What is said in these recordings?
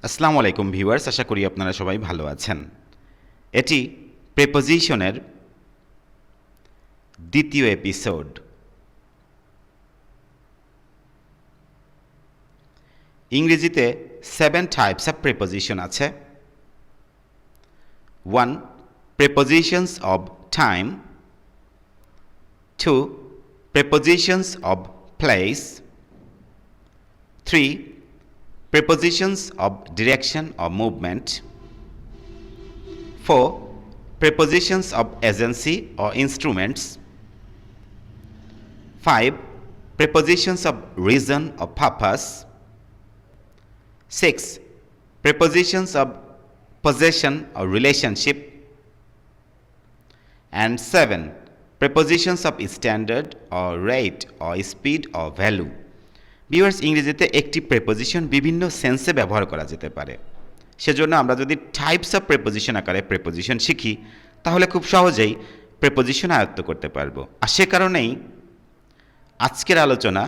আসসালামু আলাইকুম ভিউয়ার্স, আশা করি আপনারা সবাই ভালো আছেন। এটি প্রেপোজিশনের দ্বিতীয় এপিসোড। ইংরেজিতে 7 টাইপস অফ প্রেপোজিশন আছে। 1. Prepositions of time. 2. Prepositions of place. 3. Prepositions of direction or movement. 4. Prepositions of agency or instruments. 5. Prepositions of reason or purpose. 6. Prepositions of possession or relationship. And 7. Prepositions of standard or rate or speed or value. Viewers, ইংরেজিতে একটি preposition বিভিন্ন সেন্সে ব্যবহার করা যেতে পারে। সেজন্য আমরা যদি টাইপস অফ প্রেপোজিশন আকারে প্রেপোজিশন শিখি তাহলে খুব সহজেই প্রেপোজিশন আয়ত্ত করতে পারবো। আর সে কারণেই আজকের আলোচনা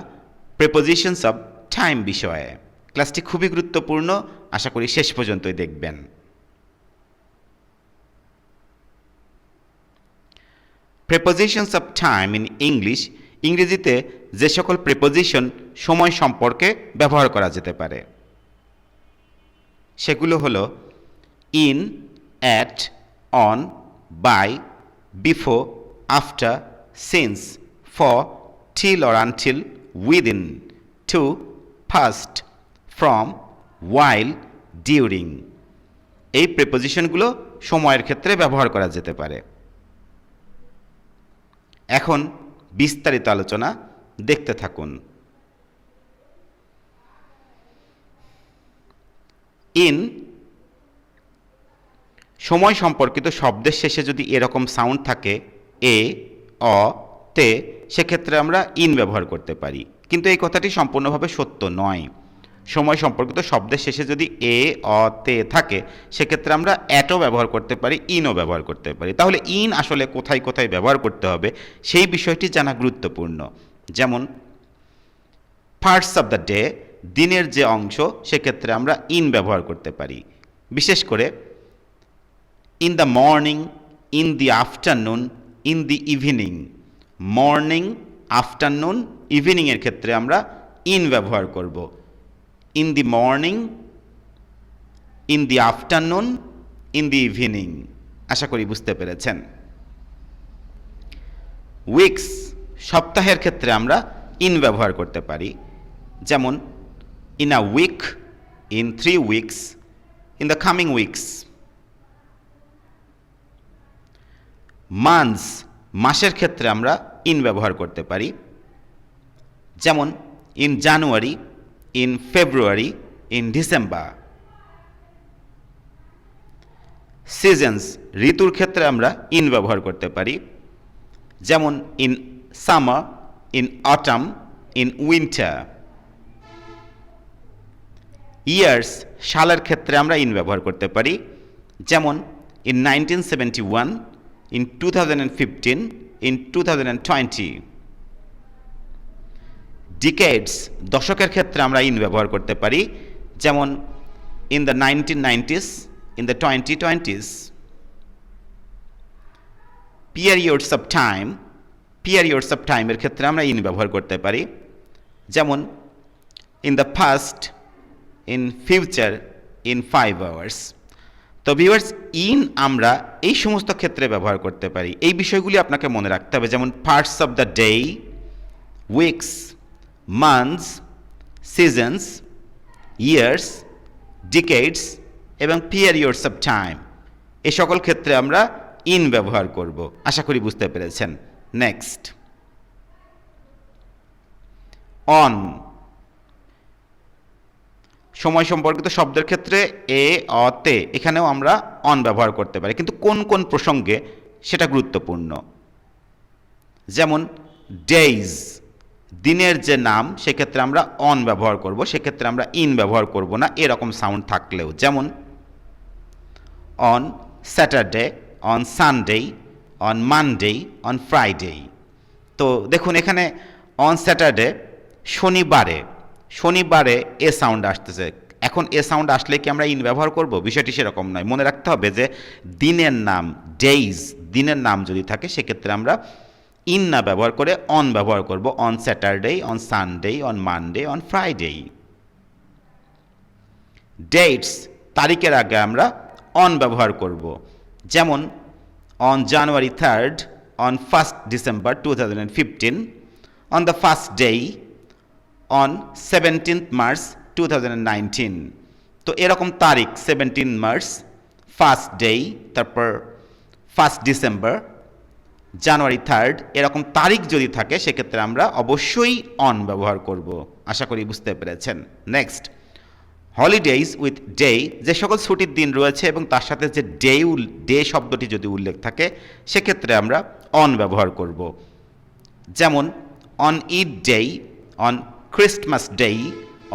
প্রেপোজিশনস অফ টাইম বিষয়ে। ক্লাসটি খুবই গুরুত্বপূর্ণ, আশা করি শেষ পর্যন্তই দেখবেন। Prepositions of time in English, ইংরেজিতে যে সকল প্রেপোজিশন সময় সম্পর্কে ব্যবহার করা যেতে পারে সেগুলো হলো in, at, on, by, before, after, since, for, till or until, within, to, past, from, while, during। এই প্রেপোজিশনগুলো সময়ের ক্ষেত্রে ব্যবহার করা যেতে পারে। এখন বিস্তারিত আলোচনা দেখতে থাকুন। ইন সময় সম্পর্কিত শব্দের শেষে যদি এরকম সাউন্ড থাকে এ, অ, তে, সেক্ষেত্রে আমরা ইন ব্যবহার করতে পারি, কিন্তু এই কথাটি সম্পূর্ণভাবে সত্য নয়। সময় সম্পর্কিত শব্দের শেষে যদি এ, অ, তে থাকে সেক্ষেত্রে আমরা অ্যাটও ব্যবহার করতে পারি, ইনও ব্যবহার করতে পারি। তাহলে ইন আসলে কোথায় কোথায় ব্যবহার করতে হবে সেই বিষয়টি জানা গুরুত্বপূর্ণ। যেমন পার্টস অফ দ্য ডে, দিনের যে অংশ, সেক্ষেত্রে আমরা ইন ব্যবহার করতে পারি। বিশেষ করে in the morning, in the afternoon, in the evening. Morning, afternoon, ইভিনিংয়ের ক্ষেত্রে আমরা ইন ব্যবহার করব। In the morning, in the afternoon, in the evening. আশা করি বুঝতে পেরেছেন। উইকস, সপ্তাহের ক্ষেত্রে আমরা ইন ব্যবহার করতে পারি। যেমন in a week, in 3 weeks, in the coming weeks. Months, মাসের ক্ষেত্রে আমরা ইন ব্যবহার করতে পারি। যেমন in January, in February, in December. Seasons, ঋতুর ক্ষেত্রে আমরা ইন ব্যবহার করতে পারি। যেমন in summer, in autumn, in winter. Years, সালের ক্ষেত্রে আমরা ইন ব্যবহার করতে পারি। যেমন ইন 1971, ইন 2015, ইন 2020। ডিকেডস, দশকের ক্ষেত্রে আমরা ইন ব্যবহার করতে পারি। যেমন in the 1990s, in the 2020s। Periods of time, periods of টাইমের ক্ষেত্রে আমরা ইন ব্যবহার করতে পারি। যেমন in the past, in future, in 5 hours। তো ভিউয়ার্স, ইন আমরা এই সমস্ত ক্ষেত্রে ব্যবহার করতে পারি। এই বিষয়গুলি আপনাকে মনে রাখতে হবে। যেমন parts of the day, weeks, months, seasons, years, ডিকেডস এবং পিরিয়ডস অফ টাইম। এই সকল ক্ষেত্রে আমরা ইন ব্যবহার করব। আশা করি বুঝতে পেরেছেন। Next, on. সময় সম্পর্কিত শব্দের ক্ষেত্রে এ, অ, তে, এখানেও আমরা অন ব্যবহার করতে পারি, কিন্তু কোন কোন প্রসঙ্গে সেটা গুরুত্বপূর্ণ। যেমন ডেইজ, দিনের যে নাম, সেক্ষেত্রে আমরা অন ব্যবহার করব, সেক্ষেত্রে আমরা ইন ব্যবহার করব না এরকম সাউন্ড থাকলেও। যেমন on Saturday, on Sunday, on Monday, on Friday. তো দেখুন এখানে অন স্যাটারডে, শনিবারে, শনিবারে এ সাউন্ড আসতেছে, এখন এ সাউন্ড আসলে কি আমরা ইন ব্যবহার করব? বিষয়টি সেরকম নয়। মনে রাখতে হবে যে দিনের নাম ডেইজ, দিনের নাম যদি থাকে সেক্ষেত্রে আমরা ইন না ব্যবহার করে অন ব্যবহার করব। On Saturday, on Sunday, on Monday, on Friday. Dates, তারিখের আগে আমরা অন ব্যবহার করব। যেমন on January 3rd, on 1st December 2015, on the first day, on 17th March 2019। তো এরকম তারিখ 17 মার্চ, ফার্স্ট ডে, তারপর 1st December, জানুয়ারি 3rd, এরকম তারিখ যদি থাকে সেক্ষেত্রে আমরা অবশ্যই অন ব্যবহার করব। আশা করি বুঝতে পেরেছেন। নেক্সট, হলিডেজ উইথ ডে, যে সকল ছুটির দিন রয়েছে এবং তার সাথে যে ডে শব্দটি যদি উল্লেখ থাকে সেক্ষেত্রে আমরা অন ব্যবহার করব। যেমন on Eid day, on Christmas day,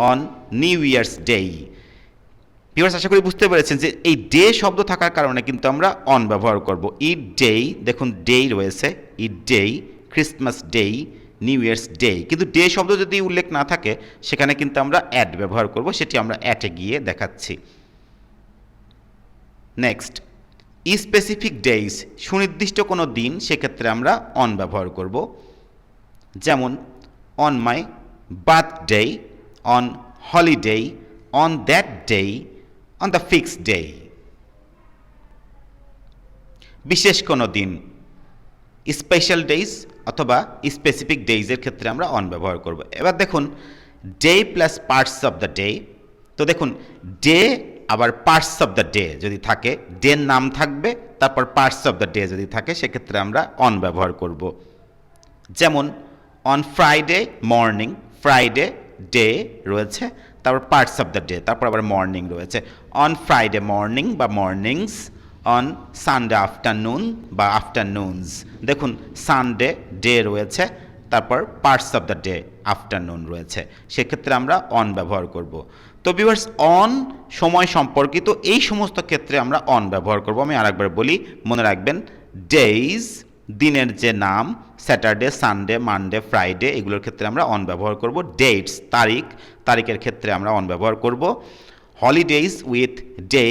on new year's day. Viewers, আশা করি বুঝতে পেরেছেন যে এই ডে শব্দ থাকার কারণে কিন্তু আমরা অন ব্যবহার করব। ঈদ ডে, দেখুন ডে রয়েছে, Eid day, Christmas day, new year's day. কিন্তু ডে শব্দ যদি উল্লেখ না থাকে সেখানে কিন্তু আমরা অ্যাড ব্যবহার করব, সেটি আমরা অ্যাটে গিয়ে দেখাচ্ছি। নেক্সট, স্পেসিফিক ডেইজ, সুনির্দিষ্ট কোনো দিন, সেক্ষেত্রে আমরা অন ব্যবহার করব। যেমন on my birthday, on holiday, on that day, on the fixed day. বিশেষ কোনো দিন, স্পেশাল ডেইজ অথবা স্পেসিফিক ডেইজের ক্ষেত্রে আমরা অন ব্যবহার করব। এবার দেখুন day plus parts of the day. তো দেখুন ডে আবার পার্টস অফ দ্য ডে যদি থাকে, ডের নাম থাকবে, তারপর পার্টস অফ দ্য ডে যদি থাকে সেক্ষেত্রে আমরা অন ব্যবহার করব। যেমন on Friday morning, Friday day রয়েছে, তারপর পার্টস অফ দ্য ডে, তারপর আবার মর্নিং রয়েছে। অন ফ্রাইডে মর্নিং বা মর্নিংস, অন সানডে আফটারনুন বা আফটারনুনস। দেখুন সানডে ডে রয়েছে, তারপর parts of the day afternoon রয়েছে, সেক্ষেত্রে আমরা অন ব্যবহার করব। তো ভিউয়ার্স, অন সময় সম্পর্কিত এই সমস্ত ক্ষেত্রে আমরা অন ব্যবহার করব। আমি আরেকবার বলি, মনে রাখবেন ডেইজ, দিনের যে নাম, স্যাটারডে, সানডে, মানডে, ফ্রাইডে, এগুলোর ক্ষেত্রে আমরা অন ব্যবহার করব। ডেটস, তারিখ, তারিখের ক্ষেত্রে আমরা অন ব্যবহার করব। হলিডেজ উইথ ডে,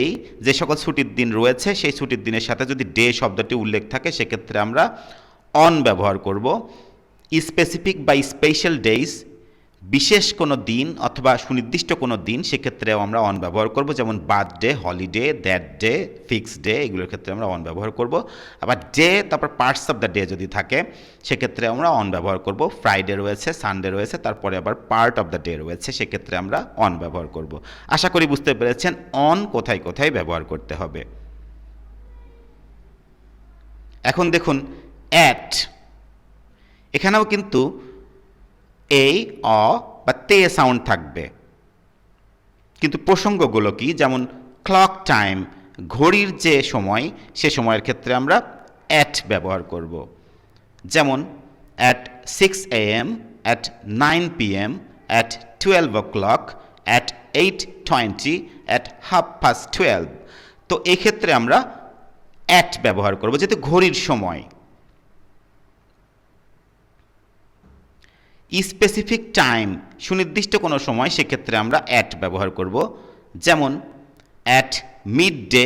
যে সকল ছুটির দিন রয়েছে সেই ছুটির দিনের সাথে যদি ডে শব্দটি উল্লেখ থাকে সেক্ষেত্রে আমরা অন ব্যবহার করব। স্পেসিফিক বা স্পেশাল ডেইজ, বিশেষ কোনো দিন অথবা সুনির্দিষ্ট কোনো দিন, সেক্ষেত্রেও আমরা অন ব্যবহার করব। যেমন birthday, holiday, that day, fixed day, এগুলোর ক্ষেত্রে আমরা অন ব্যবহার করব। আবার ডে তারপর পার্টস অফ দ্য ডে যদি থাকে সেক্ষেত্রে আমরা অন ব্যবহার করব। ফ্রাইডে রয়েছে, সানডে রয়েছে, তারপরে আবার পার্ট অফ দ্য ডে রয়েছে, সেক্ষেত্রে আমরা অন ব্যবহার করব। আশা করি বুঝতে পেরেছেন অন কোথায় কোথায় ব্যবহার করতে হবে। এখন দেখুন অ্যাট, এখানেও কিন্তু এ, অ বা তে সাউন্ড থাকবে, কিন্তু প্রসঙ্গগুলো কি? যেমন ক্লক টাইম, ঘড়ির যে সময়, সে সময়ের ক্ষেত্রে আমরা অ্যাট ব্যবহার করব। যেমন at 6 AM, at 9 PM, at 12 o'clock, at 8:20, at 12:30। তো এক্ষেত্রে আমরা অ্যাট ব্যবহার করব, যেহেতু ঘড়ির সময়। স্পেসিফিক টাইম, সুনির্দিষ্ট কোনো সময়, সেক্ষেত্রে আমরা অ্যাট ব্যবহার করব। যেমন অ্যাট মিড ডে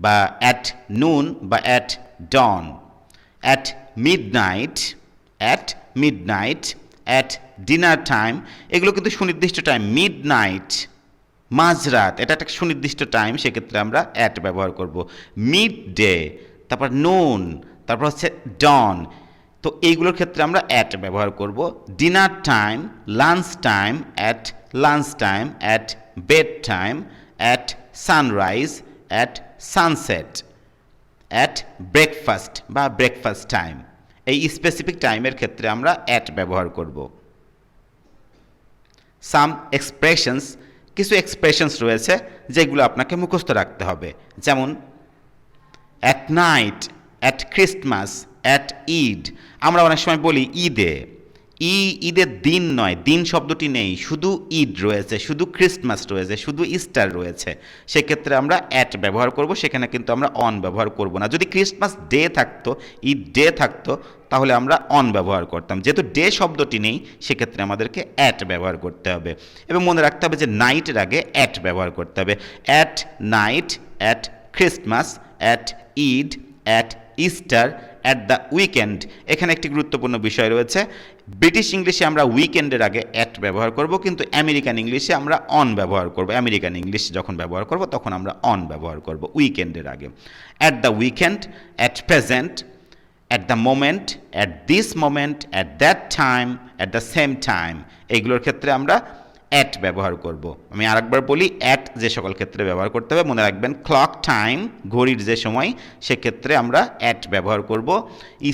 বা অ্যাট নুন বা at dawn, at mid night, at mid night, at dinner time, এগুলো কিন্তু সুনির্দিষ্ট টাইম। মিড নাইট, মাঝরাত, এটা একটা সুনির্দিষ্ট টাইম, সেক্ষেত্রে আমরা অ্যাট ব্যবহার করব। মিড ডে, তারপর নুন, তারপর হচ্ছে ডন, তো এইগুলোর ক্ষেত্রে আমরা অ্যাট ব্যবহার করব। Dinner time, lunch time, at lunch time, at bed time, at sunrise, at sunset, at breakfast বা ব্রেকফাস্ট টাইম। এই স্পেসিফিক টাইমের ক্ষেত্রে আমরা অ্যাট ব্যবহার করব। সাম এক্সপ্রেশনস, কিছু এক্সপ্রেশনস রয়েছে যেগুলো আপনাকে মুখস্থ রাখতে হবে। যেমন at night, at Christmas, at Eid. আমরা অনেক সময় বলি ঈদে, ঈদের দিন নয়, দিন শব্দটি নেই, শুধু ঈদ রয়েছে, শুধু ক্রিসমাস রয়েছে, শুধু ইস্টার রয়েছে, সেক্ষেত্রে আমরা অ্যাট ব্যবহার করব, সেখানে কিন্তু আমরা অন ব্যবহার করব না। যদি ক্রিসমাস ডে থাকতো, ঈদ ডে থাকতো, তাহলে আমরা অন ব্যবহার করতাম। যেহেতু ডে শব্দটি নেই, সেক্ষেত্রে আমাদেরকে অ্যাট ব্যবহার করতে হবে। এবং মনে রাখতে হবে যে নাইটের আগে অ্যাট ব্যবহার করতে হবে। At night, at Christmas, at Eid, at Easter, at the weekend. এখানে একটি গুরুত্বপূর্ণ বিষয় রয়েছে, ব্রিটিশ ইংলিশে আমরা উইকেন্ডের আগে অ্যাট ব্যবহার করব, কিন্তু আমেরিকান ইংলিশে আমরা অন ব্যবহার করব। আমেরিকান ইংলিশ যখন ব্যবহার করব তখন আমরা অন ব্যবহার করব উইকেন্ডের আগে। At the weekend, at present, at the moment, at this moment, at that time, at the same time, এইগুলোর ক্ষেত্রে আমরা অ্যাট ব্যবহার করব। আমি আরেকবার বলি, অ্যাট যে সকল ক্ষেত্রে ব্যবহার করতে হবে মনে রাখবেন, ক্লক টাইম, ঘড়ির যে সময়, সেক্ষেত্রে আমরা অ্যাট ব্যবহার করব।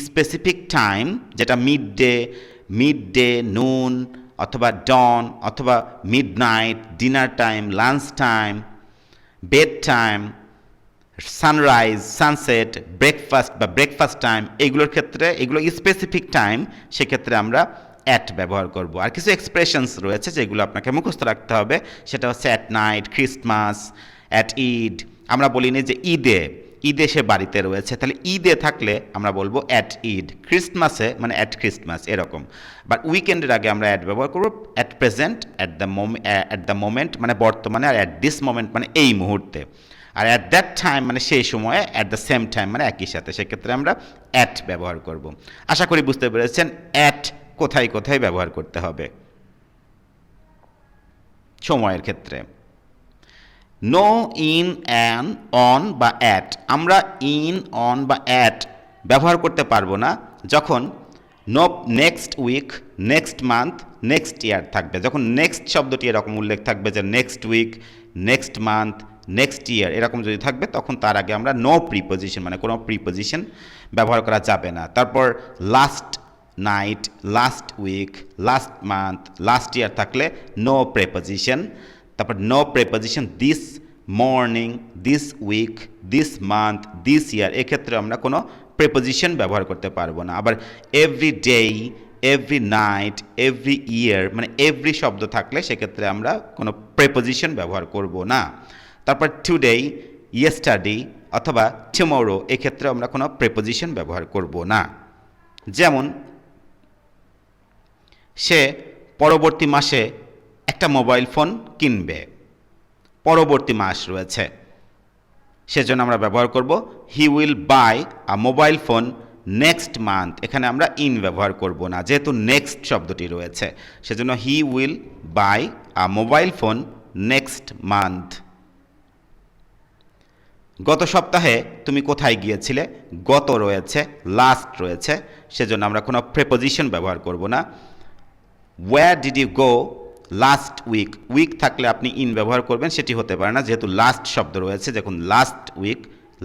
স্পেসিফিক টাইম, যেটা মিড ডে, নুন অথবা ডন অথবা mid night, dinner time, lunch time, bed time, sunrise, sunset, breakfast বা ব্রেকফাস্ট টাইম, এগুলোর ক্ষেত্রে, এগুলো স্পেসিফিক টাইম, সেক্ষেত্রে আমরা অ্যাট ব্যবহার করব। আর কিছু এক্সপ্রেশনস রয়েছে যেগুলো আপনাকে মুখস্থ রাখতে হবে, সেটা হচ্ছে at night, Christmas, at Eid. আমরা বলিনি যে ঈদে সে বাড়িতে রয়েছে, তাহলে ঈদে থাকলে আমরা বলবো অ্যাট ঈদ, ক্রিসমাসে মানে অ্যাট ক্রিসমাস, এরকম। বাট উইকেন্ডের আগে আমরা অ্যাট ব্যবহার করব। At present, at the moment মানে বর্তমানে, আর অ্যাট দিস মোমেন্ট মানে এই মুহূর্তে, আর অ্যাট দ্যাট টাইম মানে সেই সময়ে, অ্যাট দ্য সেম টাইম মানে একই সাথে, সেক্ষেত্রে আমরা অ্যাট ব্যবহার করব। আশা করি বুঝতে পেরেছেন অ্যাট কোথায় কোথায় ব্যবহার করতে হবে সময়ের ক্ষেত্রে। নো, ইন, অ্যান, অন বা অ্যাট। আমরা ইন, অন বা অ্যাট ব্যবহার করতে পারবো না যখন no, next week, next month, next year থাকবে। যখন নেক্সট শব্দটি এরকম উল্লেখ থাকবে যে next week, next month, next year এরকম যদি থাকবে, তখন তার আগে আমরা নো প্রিপোজিশন মানে কোনো প্রিপোজিশন ব্যবহার করা যাবে না। তারপর last night, last week, last month, last year থাকলে নো প্রিপোজিশন। তারপর no preposition this morning, this week, this month, this year, এক্ষেত্রে আমরা কোনো প্রিপোজিশন ব্যবহার করতে পারবো না। আবার every day, every night, every year মানে এভরি শব্দ থাকলে সেক্ষেত্রে আমরা কোনো প্রিপোজিশন ব্যবহার করব না। তারপর টুডে, ইয়েস্টারডে অথবা টুমরো, এক্ষেত্রে আমরা কোনো প্রিপোজিশন ব্যবহার করব না। যেমন সে পরবর্তী মাসে একটা মোবাইল ফোন কিনবে, পরবর্তী মাস রয়েছে, সেজন্য আমরা ব্যবহার করব he will buy a mobile phone next month. এখানে আমরা ইন ব্যবহার করব না, যেহেতু নেক্সট শব্দটি রয়েছে, সেজন্য he will buy a mobile phone next month. গত সপ্তাহে তুমি কোথায় গিয়েছিলে, গত রয়েছে, লাস্ট রয়েছে, সেজন্য আমরা কোনো প্রিপোজিশন ব্যবহার করব না। Where did you go last week, week থাকলে আপনি ইন ব্যবহার করবেন, সেটি হতে পারে না যেহেতু লাস্ট শব্দ রয়েছে। দেখুন last week,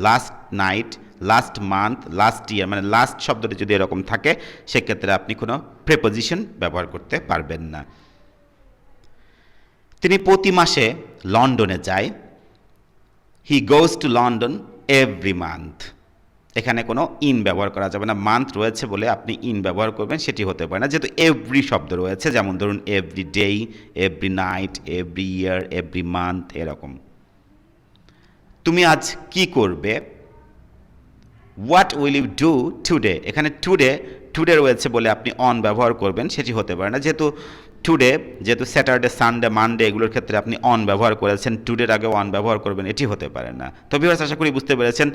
last night, last month, last year মানে লাস্ট শব্দটি যদি এরকম থাকে, সেক্ষেত্রে আপনি কোনো প্রিপোজিশন ব্যবহার করতে পারবেন না। তিনি প্রতি মাসে লন্ডনে যায়, he goes to London every month. এখানে কোনো ইন ব্যবহার করা যাবে না, মান্থ রয়েছে বলে আপনি ইন ব্যবহার করবেন সেটি হতে পারে না, যেহেতু এভরি শব্দ রয়েছে। যেমন ধরুন every day, every night, every year, every month, এরকম। তুমি আজ কি করবে, what will you do today. এখানে টুডে রয়েছে বলে আপনি অন ব্যবহার করবেন, সেটি হতে পারে না, যেহেতু স্যাটারডে, সানডে, মানডে এগুলোর ক্ষেত্রে আপনি অন ব্যবহার করেছেন, টুডের আগে অন ব্যবহার করবেন, এটি হতে পারে না। তো ভিউয়ার্স, আশা করি বুঝতে পেরেছেন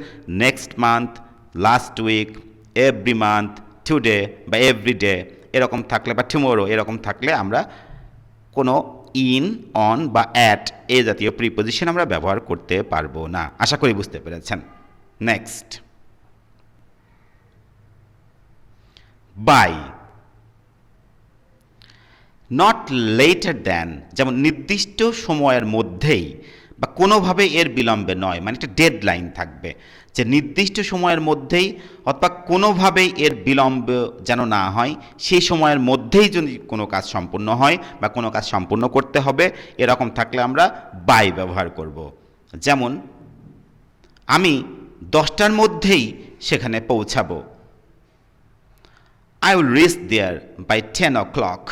next month, last week, every month, today বা এভরি ডে এরকম থাকলে বা টুমোরো এরকম থাকলে আমরা কোনো ইন, অন বা অ্যাট এ জাতীয় প্রিপোজিশন আমরা ব্যবহার করতে পারবো না। আশা করি বুঝতে পেরেছেন। Next, by, not later than, যেমন নির্দিষ্ট সময়ের মধ্যেই বা কোনোভাবে এর বিলম্বে নয়, মানে একটা ডেড লাইন থাকবে যে নির্দিষ্ট সময়ের মধ্যেই অথবা কোনোভাবেই এর বিলম্ব যেন না হয়, সেই সময়ের মধ্যেই যদি কোনো কাজ সম্পূর্ণ হয় বা কোনো কাজ সম্পূর্ণ করতে হবে, এরকম থাকলে আমরা বাই ব্যবহার করব। যেমন আমি 10টার মধ্যেই সেখানে পৌঁছাবো, I will reach there by 10 o'clock।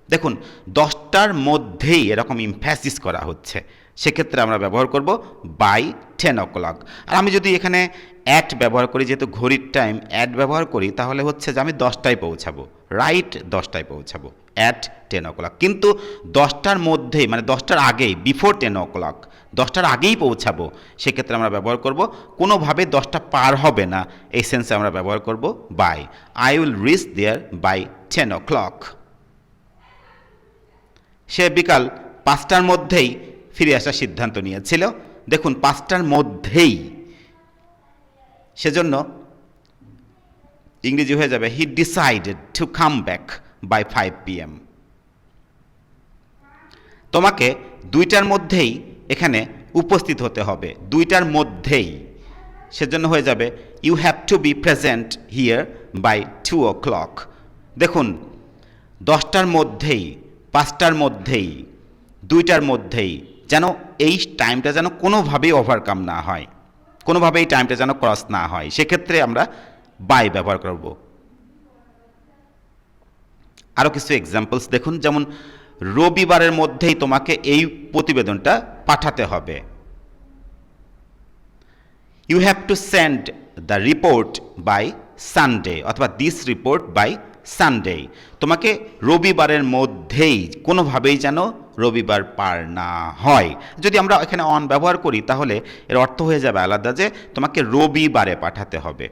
দেখুন 10টার মধ্যেই এরকম ইমফ্যাসিস করা হচ্ছে, সেক্ষেত্রে আমরা ব্যবহার করব বাই 10 o'clock। আর আমি যদি এখানে অ্যাট ব্যবহার করি, যেহেতু ঘড়ির টাইম অ্যাট ব্যবহার করি, তাহলে হচ্ছে যে আমি 10টায় পৌঁছাবো, রাইট 10টায় পৌঁছাবো অ্যাট 10 o'clock। কিন্তু 10টার মধ্যেই মানে 10টার আগেই, বিফোর 10 o'clock, 10টার আগেই পৌঁছাবো, সেক্ষেত্রে আমরা ব্যবহার করব কোনোভাবে 10টা পার হবে না, এই সেন্সে আমরা ব্যবহার করব by. I will reach there by 10 o'clock। সে বিকাল 5টার মধ্যেই ফিরে আসার সিদ্ধান্ত নিয়েছিল। দেখুন 5টার মধ্যেই, সেজন্য ইংরেজি হয়ে যাবে he decided to come back by 5 PM। তোমাকে 2টার মধ্যেই এখানে উপস্থিত হতে হবে, 2টার মধ্যেই, সেজন্য হয়ে যাবে you have to be present here by 2 o'clock। দেখুন 10টার মধ্যেই, 5টার মধ্যেই, 2টার মধ্যেই, যেন এই টাইমটা যেন কোনোভাবেই ওভারকাম না হয়, কোনোভাবেই এই টাইমটা যেন ক্রস না হয়, সেক্ষেত্রে আমরা বাই ব্যবহার করব। আরও কিছু এক্সাম্পলস দেখুন, যেমন রবিবারের মধ্যেই তোমাকে এই প্রতিবেদনটা পাঠাতে হবে। You have to send the report by Sunday, অথবা দিস রিপোর্ট বাই সানডে। তোমাকে রবিবারের মধ্যেই, কোনোভাবেই যেন রবিবার পার না হয়। যদি আমরা এখানে অন ব্যবহার করি তাহলে এর অর্থ হয়ে যাবে আলাদা, যে তোমাকে রবিবারে পাঠাতে হবে,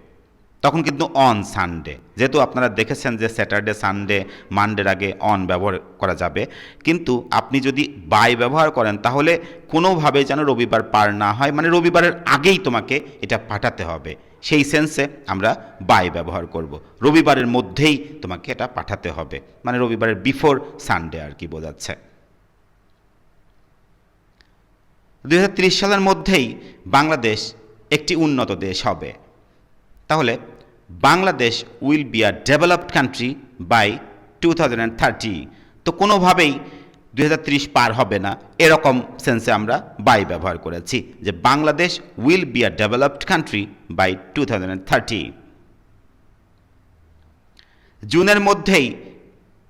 তখন কিন্তু অন সানডে। যেহেতু আপনারা দেখেছেন যে স্যাটারডে, সানডে, মানডের আগে অন ব্যবহার করা যাবে, কিন্তু আপনি যদি বাই ব্যবহার করেন তাহলে কোনোভাবেই যেন রবিবার পার না হয়, মানে রবিবারের আগেই তোমাকে এটা পাঠাতে হবে, সেই সেন্সে আমরা বাই ব্যবহার করব। রবিবারের মধ্যেই তোমাকে এটা পাঠাতে হবে, মানে রবিবারের বিফোর সানডে আর কি বোঝাচ্ছে। 2030 সালের মধ্যেই বাংলাদেশ একটি উন্নত দেশ হবে। তাহলে Bangladesh will be a developed country by 2030। তো কোনোভাবেই 2030 পার হবে না, এরকম সেন্সে আমরা বাই ব্যবহার করেছি, যে Bangladesh will be a developed country by 2030। জুনের মধ্যেই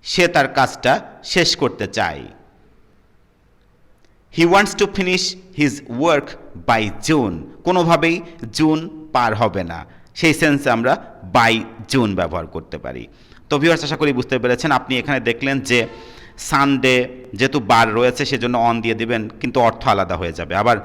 সে তার কাজটা শেষ করতে চায়। He wants to finish his work by June. কোনোভাবেই জুন পার হবে না, সেই সেন্সে আমরা বাই জুন ব্যবহার করতে পারি। তো ভিউয়ার্স, আশা করি বুঝতে পেরেছেন। আপনি এখানে দেখলেন যে সানডে যেহেতু বার রয়েছে সেজন্য অন দিয়ে দিবেন, কিন্তু অর্থ আলাদা হয়ে যাবে। আবার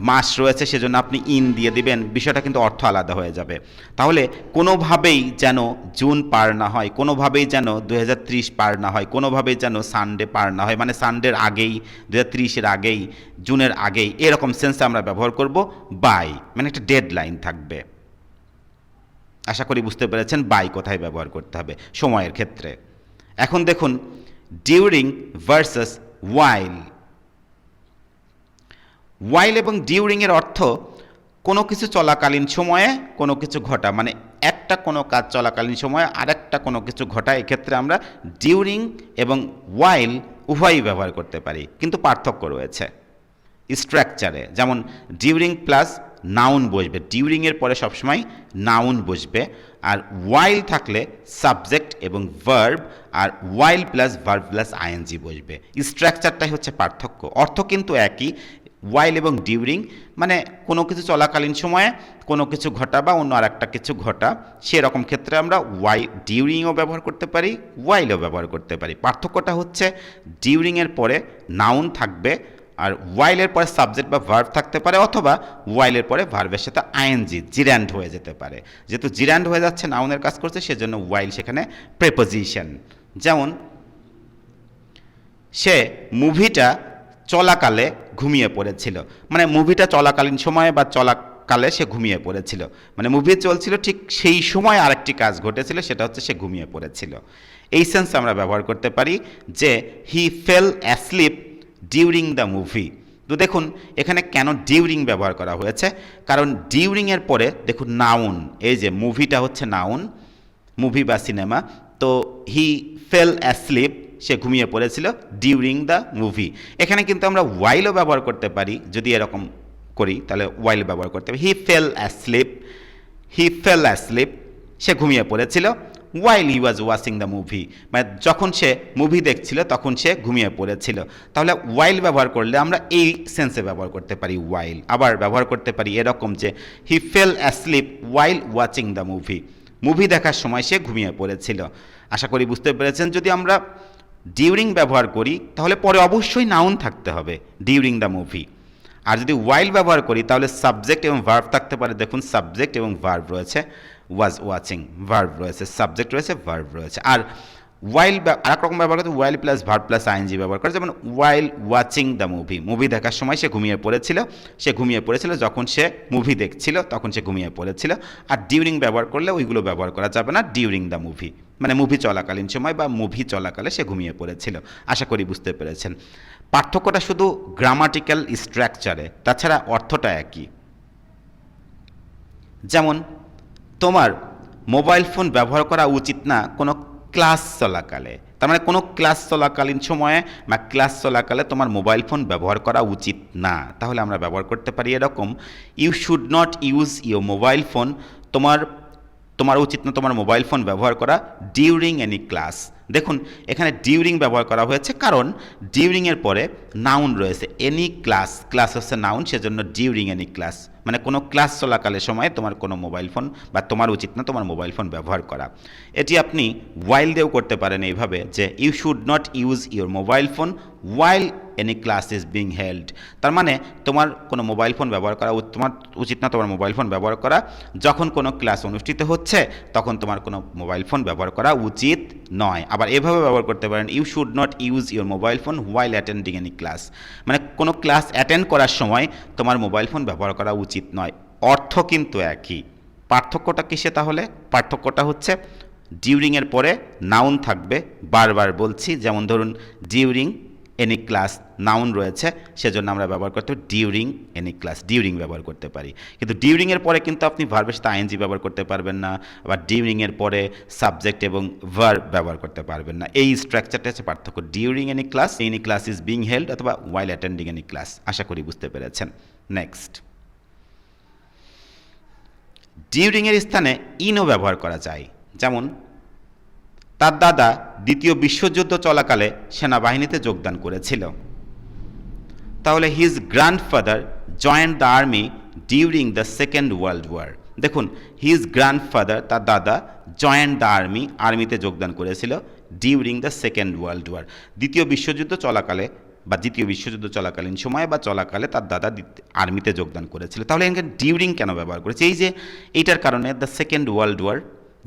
মাস রয়েছে সেজন্য আপনি ইন দিয়ে দিবেন, বিষয়টা কিন্তু অর্থ আলাদা হয়ে যাবে। তাহলে কোনোভাবেই যেন জুন পার না হয়, কোনোভাবেই যেন 2030 পার না হয়, কোনোভাবেই যেন সানডে পার না হয়, মানে সানডের আগেই, 2030-এর আগেই, জুনের আগেই, এরকম সেন্সে আমরা ব্যবহার করব বাই, মানে একটা ডেড লাইন থাকবে। আশা করি বুঝতে পেরেছেন বাই কোথায় ব্যবহার করতে হবে সময়ের ক্ষেত্রে। এখন দেখুন ডিউরিং ভার্সাস ওয়াইল। ওয়াইল এবং ডিউরিংয়ের অর্থ কোনো কিছু চলাকালীন সময়ে কোনো কিছু ঘটা, মানে একটা কোনো কাজ চলাকালীন সময়ে আরেকটা কোনো কিছু ঘটা। এক্ষেত্রে আমরা ডিউরিং এবং ওয়াইল উভয়ই ব্যবহার করতে পারি, কিন্তু পার্থক্য রয়েছে স্ট্রাকচারে। যেমন ডিউরিং প্লাস নাউন বসবে, ডিউরিংয়ের পরে সবসময় নাউন বসবে, আর ওয়াইল থাকলে সাবজেক্ট এবং ভার্ব, আর ওয়াইল প্লাস ভার্ব প্লাস আইএনজি বসবে। স্ট্রাকচারটাই হচ্ছে পার্থক্য, অর্থ কিন্তু একই। ওয়াইল এবং ডিউরিং মানে কোনো কিছু চলাকালীন সময়ে কোনো কিছু ঘটা বা অন্য আর একটা কিছু ঘটা, সেরকম ক্ষেত্রে আমরা ডিউরিংও ব্যবহার করতে পারি, ওয়াইলও ব্যবহার করতে পারি। পার্থক্যটা হচ্ছে ডিউরিংয়ের পরে নাউন থাকবে, আর ওয়াইলের পরে সাবজেক্ট বা ভার্ব থাকতে পারে, অথবা ওয়াইলের পরে ভার্বের সাথে আইএনজি জিরান্ড হয়ে যেতে পারে। যেহেতু জিরান্ড হয়ে যাচ্ছে, নাউনের কাজ করছে, সেজন্য ওয়াইল সেখানে প্রেপোজিশন। যেমন সে মুভিটা চলাকালে ঘুমিয়ে পড়েছিল, মানে মুভিটা চলাকালীন সময়ে বা চলাকালে সে ঘুমিয়ে পড়েছিল, মানে মুভি চলছিল ঠিক সেই সময় আরেকটি কাজ ঘটেছিল, সেটা হচ্ছে সে ঘুমিয়ে পড়েছিল। এই সেন্স আমরা ব্যবহার করতে পারি যে he fell asleep during the movie. তো দেখুন এখানে কেন ডিউরিং ব্যবহার করা হয়েছে, কারণ ডিউরিংয়ের পরে দেখুন নাউন, এই যে মুভিটা হচ্ছে নাউন, মুভি বা সিনেমা। তো হি ফেল অ্যাসলিপ, সে ঘুমিয়ে পড়েছিল ডিউরিং দ্য মুভি। এখানে কিন্তু আমরা ওয়াইলও ব্যবহার করতে পারি, যদি এরকম করি তাহলে ওয়াইল ব্যবহার করতে পারি। হি ফেল অ্যাসলিপ, হি ফেল অ্যাসলিপ, সে ঘুমিয়ে পড়েছিল ওয়াইল হি ওয়াজ ওয়াচিং দ্য মুভি, মানে যখন সে মুভি দেখছিল তখন সে ঘুমিয়ে পড়েছিল। তাহলে ওয়াইল ব্যবহার করলে আমরা এই সেন্সে ব্যবহার করতে পারি ওয়াইল। আবার ব্যবহার করতে পারি এরকম যে he fell asleep while watching the movie, movie দেখার সময় সে ঘুমিয়ে পড়েছিল। আশা করি বুঝতে পেরেছেন। যদি আমরা ডিউরিং ব্যবহার করি তাহলে পরে অবশ্যই নাউন থাকতে হবে ডিউরিং দ্য মুভি। আর যদি ওয়াইল ব্যবহার করি তাহলে সাবজেক্ট এবং ভার্ব থাকতে পারে। দেখুন সাবজেক্ট এবং ভার্ব রয়েছে, ওয়াজ ওয়াচিং, ভার্ব রয়েছে, সাবজেক্ট রয়েছে, ভার্ব রয়েছে। আর ওয়াইল আরেক রকম ব্যবহার করতে ওয়াইল প্লাস ভার্ব প্লাস আইএনজি ব্যবহার করে, যেমন ওয়াইল ওয়াচিং দ্য মুভি, মুভি দেখার সময় সে ঘুমিয়ে পড়েছিল যখন সে মুভি দেখছিল তখন সে ঘুমিয়ে পড়েছিল। আর ডিউরিং ব্যবহার করলে ওইগুলো ব্যবহার করা যাবে না ডিউরিং দ্য মুভি, মানে মুভি চলাকালীন সময় বা মুভি চলাকালে সে ঘুমিয়ে পড়েছিল। আশা করি বুঝতে পেরেছেন। পার্থক্যটা শুধু গ্রামাটিক্যাল স্ট্রাকচারে, তাছাড়া অর্থটা একই। যেমন তোমার মোবাইল ফোন ব্যবহার করা উচিত না কোনো ক্লাস চলাকালে, তার মানে কোনো ক্লাস চলাকালীন সময়ে বা ক্লাস চলাকালে তোমার মোবাইল ফোন ব্যবহার করা উচিত না। তাহলে আমরা ব্যবহার করতে পারি এরকম, you should not use your mobile phone, তোমার উচিত না তোমার মোবাইল ফোন ব্যবহার করা ডিউরিং এনি ক্লাস। দেখুন এখানে ডিউরিং ব্যবহার করা হয়েছে কারণ ডিউরিংয়ের পরে নাউন রয়েছে, এনি ক্লাস, ক্লাস হচ্ছে নাউন, সেজন্য ডিউরিং এনি ক্লাস, মানে কোনো ক্লাস চলাকালের সময় তোমার কোনো মোবাইল ফোন বা তোমার উচিত না তোমার মোবাইল ফোন ব্যবহার করা। এটি আপনি ওয়াইল দিয়েও করতে পারেন এইভাবে যে you should not use your mobile phone while any class is being held. তার মানে তোমার কোনো মোবাইল ফোন ব্যবহার করা তোমার উচিত না তোমার মোবাইল ফোন ব্যবহার করা যখন কোনো ক্লাস অনুষ্ঠিত হচ্ছে, তখন তোমার কোনো মোবাইল ফোন ব্যবহার করা উচিত নয়। আবার এভাবে ব্যবহার করতে পারেন, you should not use your mobile phone while attending any class, মানে কোনো ক্লাস অ্যাটেন্ড করার সময় তোমার মোবাইল ফোন ব্যবহার করা উচিত নয়। অর্থ কিন্তু একই। পার্থক্যটা কিসে তাহলে? পার্থক্যটা হচ্ছে ডিউরিংয়ের পরে নাউন থাকবে, বারবার বলছি, যেমন ধরুন ডিউরিং এনি ক্লাস নাউন রয়েছে, সেজন্য আমরা ব্যবহার করতে ডিউরিং এনি ক্লাস, ডিউরিং ব্যবহার করতে পারি। কিন্তু ডিউরিংয়ের পরে কিন্তু আপনি ভার্বের সাথে আইএনজি ব্যবহার করতে পারবেন না, আবার ডিউরিংয়ের পরে সাবজেক্ট এবং ভার্ব ব্যবহার করতে পারবেন না। এই স্ট্রাকচারটা হচ্ছে পার্থক্য, during any class is being held অথবা ওয়াইল অ্যাটেন্ডিং এনি ক্লাস। আশা করি বুঝতে পেরেছেন। নেক্সট, ডিউরিংয়ের স্থানে ইনও ব্যবহার করা যায়। যেমন তার দাদা দ্বিতীয় বিশ্বযুদ্ধ চলাকালে সেনাবাহিনীতে যোগদান করেছিল। তাহলে his grandfather joined the army during the second world war. দেখুন হিজ গ্র্যান্ডফাদার তার দাদা জয়েন্ট দ্য আর্মি, আর্মিতে যোগদান করেছিল during the second world war, দ্বিতীয় বিশ্বযুদ্ধ চলাকালে বা দ্বিতীয় বিশ্বযুদ্ধ চলাকালীন সময় বা চলাকালে তার দাদা আর্মিতে যোগদান করেছিল। তাহলে এখানে ডিউরিং কেন ব্যবহার করেছে? এই যে এইটার কারণে দ্য সেকেন্ড ওয়ার্ল্ড ওয়ার,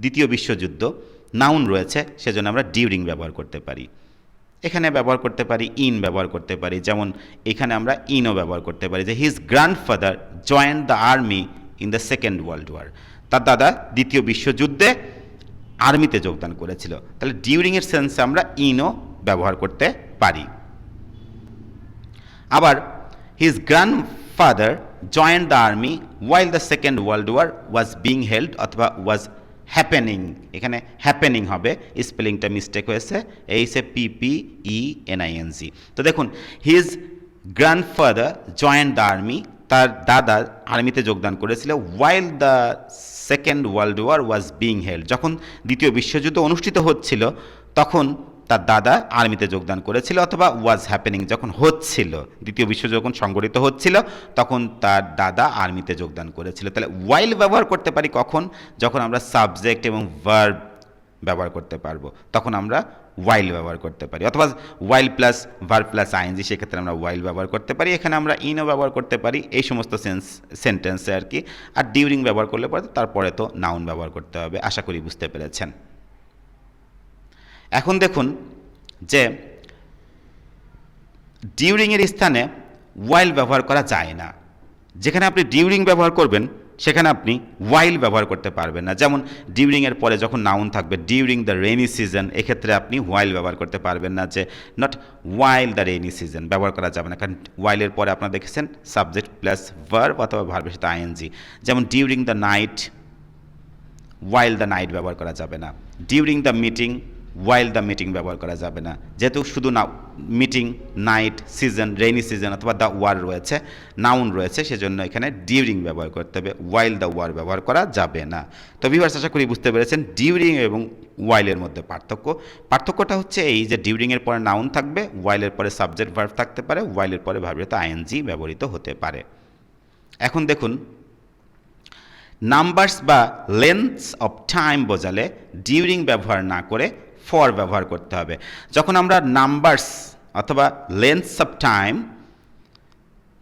দ্বিতীয় বিশ্বযুদ্ধ, নাউন রয়েছে, সেজন্য আমরা ডিউরিং ব্যবহার করতে পারি। এখানে ব্যবহার করতে পারি ইন ব্যবহার করতে পারি, যেমন এখানে আমরা ইনও ব্যবহার করতে পারি যে his grandfather joined the army in the second world war, তার দাদা দ্বিতীয় বিশ্বযুদ্ধে আর্মিতে যোগদান করেছিল। তাহলে ডিউরিংয়ের সেন্সে আমরা ইনও ব্যবহার করতে পারি। আবার his grandfather joined the army while the second world war was being held অথবা ওয়াজ হ্যাপেনিং, এখানে হ্যাপেনিং হবে, স্পেলিংটা মিস্টেক হয়েছে, HAPPENING। তো দেখুন his grandfather joined the army, তার দাদা আর্মিতে যোগদান করেছিল while the second world war was being held, যখন দ্বিতীয় বিশ্বযুদ্ধ অনুষ্ঠিত হচ্ছিল তখন তার দাদা আর্মিতে যোগদান করেছিল, অথবা ওয়াজ হ্যাপেনিং যখন হচ্ছিল, দ্বিতীয় বিশ্বযুদ্ধ যখন সংঘটিত হচ্ছিল তখন তার দাদা আর্মিতে যোগদান করেছিল। তাহলে ওয়াইল ব্যবহার করতে পারি কখন? যখন আমরা সাবজেক্ট এবং ভার্ব ব্যবহার করতে পারবো তখন আমরা ওয়াইল ব্যবহার করতে পারি, অথবা ওয়াইল প্লাস ভার্ব প্লাস আইএনজি, সেক্ষেত্রে আমরা ওয়াইল ব্যবহার করতে পারি। এখানে আমরা ইনও ব্যবহার করতে পারি এই সমস্ত সেন্টেন্সে আর কি। আর ডিউরিং ব্যবহার করলে পরে তারপরে তো নাউন ব্যবহার করতে হবে। আশা করি বুঝতে পেরেছেন। এখন দেখুন যে ডিউরিংয়ের স্থানে ওয়াইল ব্যবহার করা যায় না। যেখানে আপনি ডিউরিং ব্যবহার করবেন সেখানে আপনি ওয়াইল ব্যবহার করতে পারবেন না। যেমন ডিউরিংয়ের পরে যখন নাউন থাকবে ডিউরিং দ্য রেইনি সিজন, এক্ষেত্রে আপনি ওয়াইল ব্যবহার করতে পারবেন না, যে not while the rainy season ব্যবহার করা যাবে না, কারণ ওয়াইলের পরে আপনারা দেখেছেন সাবজেক্ট প্লাস ভার্ব অথবা ভার্বের সাথে আইএনজি। যেমন during the night, while the night ব্যবহার করা যাবে না। During the meeting, while the meeting ব্যবহার করা যাবে না, যেহেতু শুধু না meeting, night, season, rainy season অথবা দ্য ওয়ার রয়েছে, নাউন রয়েছে, সেজন্য এখানে ডিউরিং ব্যবহার করতে হবে, ওয়াইল দ্য ওয়ার ব্যবহার করা যাবে না। তো ভিউয়ার্স, আশা করি বুঝতে পেরেছেন ডিউরিং এবং ওয়াইলের মধ্যে পার্থক্যটা হচ্ছে এই যে ডিউরিংয়ের পরে নাউন থাকবে, ওয়াইলের পরে সাবজেক্ট ভার্ব থাকতে পারে, ওয়াইলের পরে ভার্বের তো আইএনজি ব্যবহৃত হতে পারে। এখন দেখুন, নাম্বারস বা লেন্থস অফ টাইম বোঝালে ডিউরিং ব্যবহার না করে ফর ব্যবহার করতে হবে। যখন আমরা নাম্বারস অথবা লেন্থস অফ টাইম,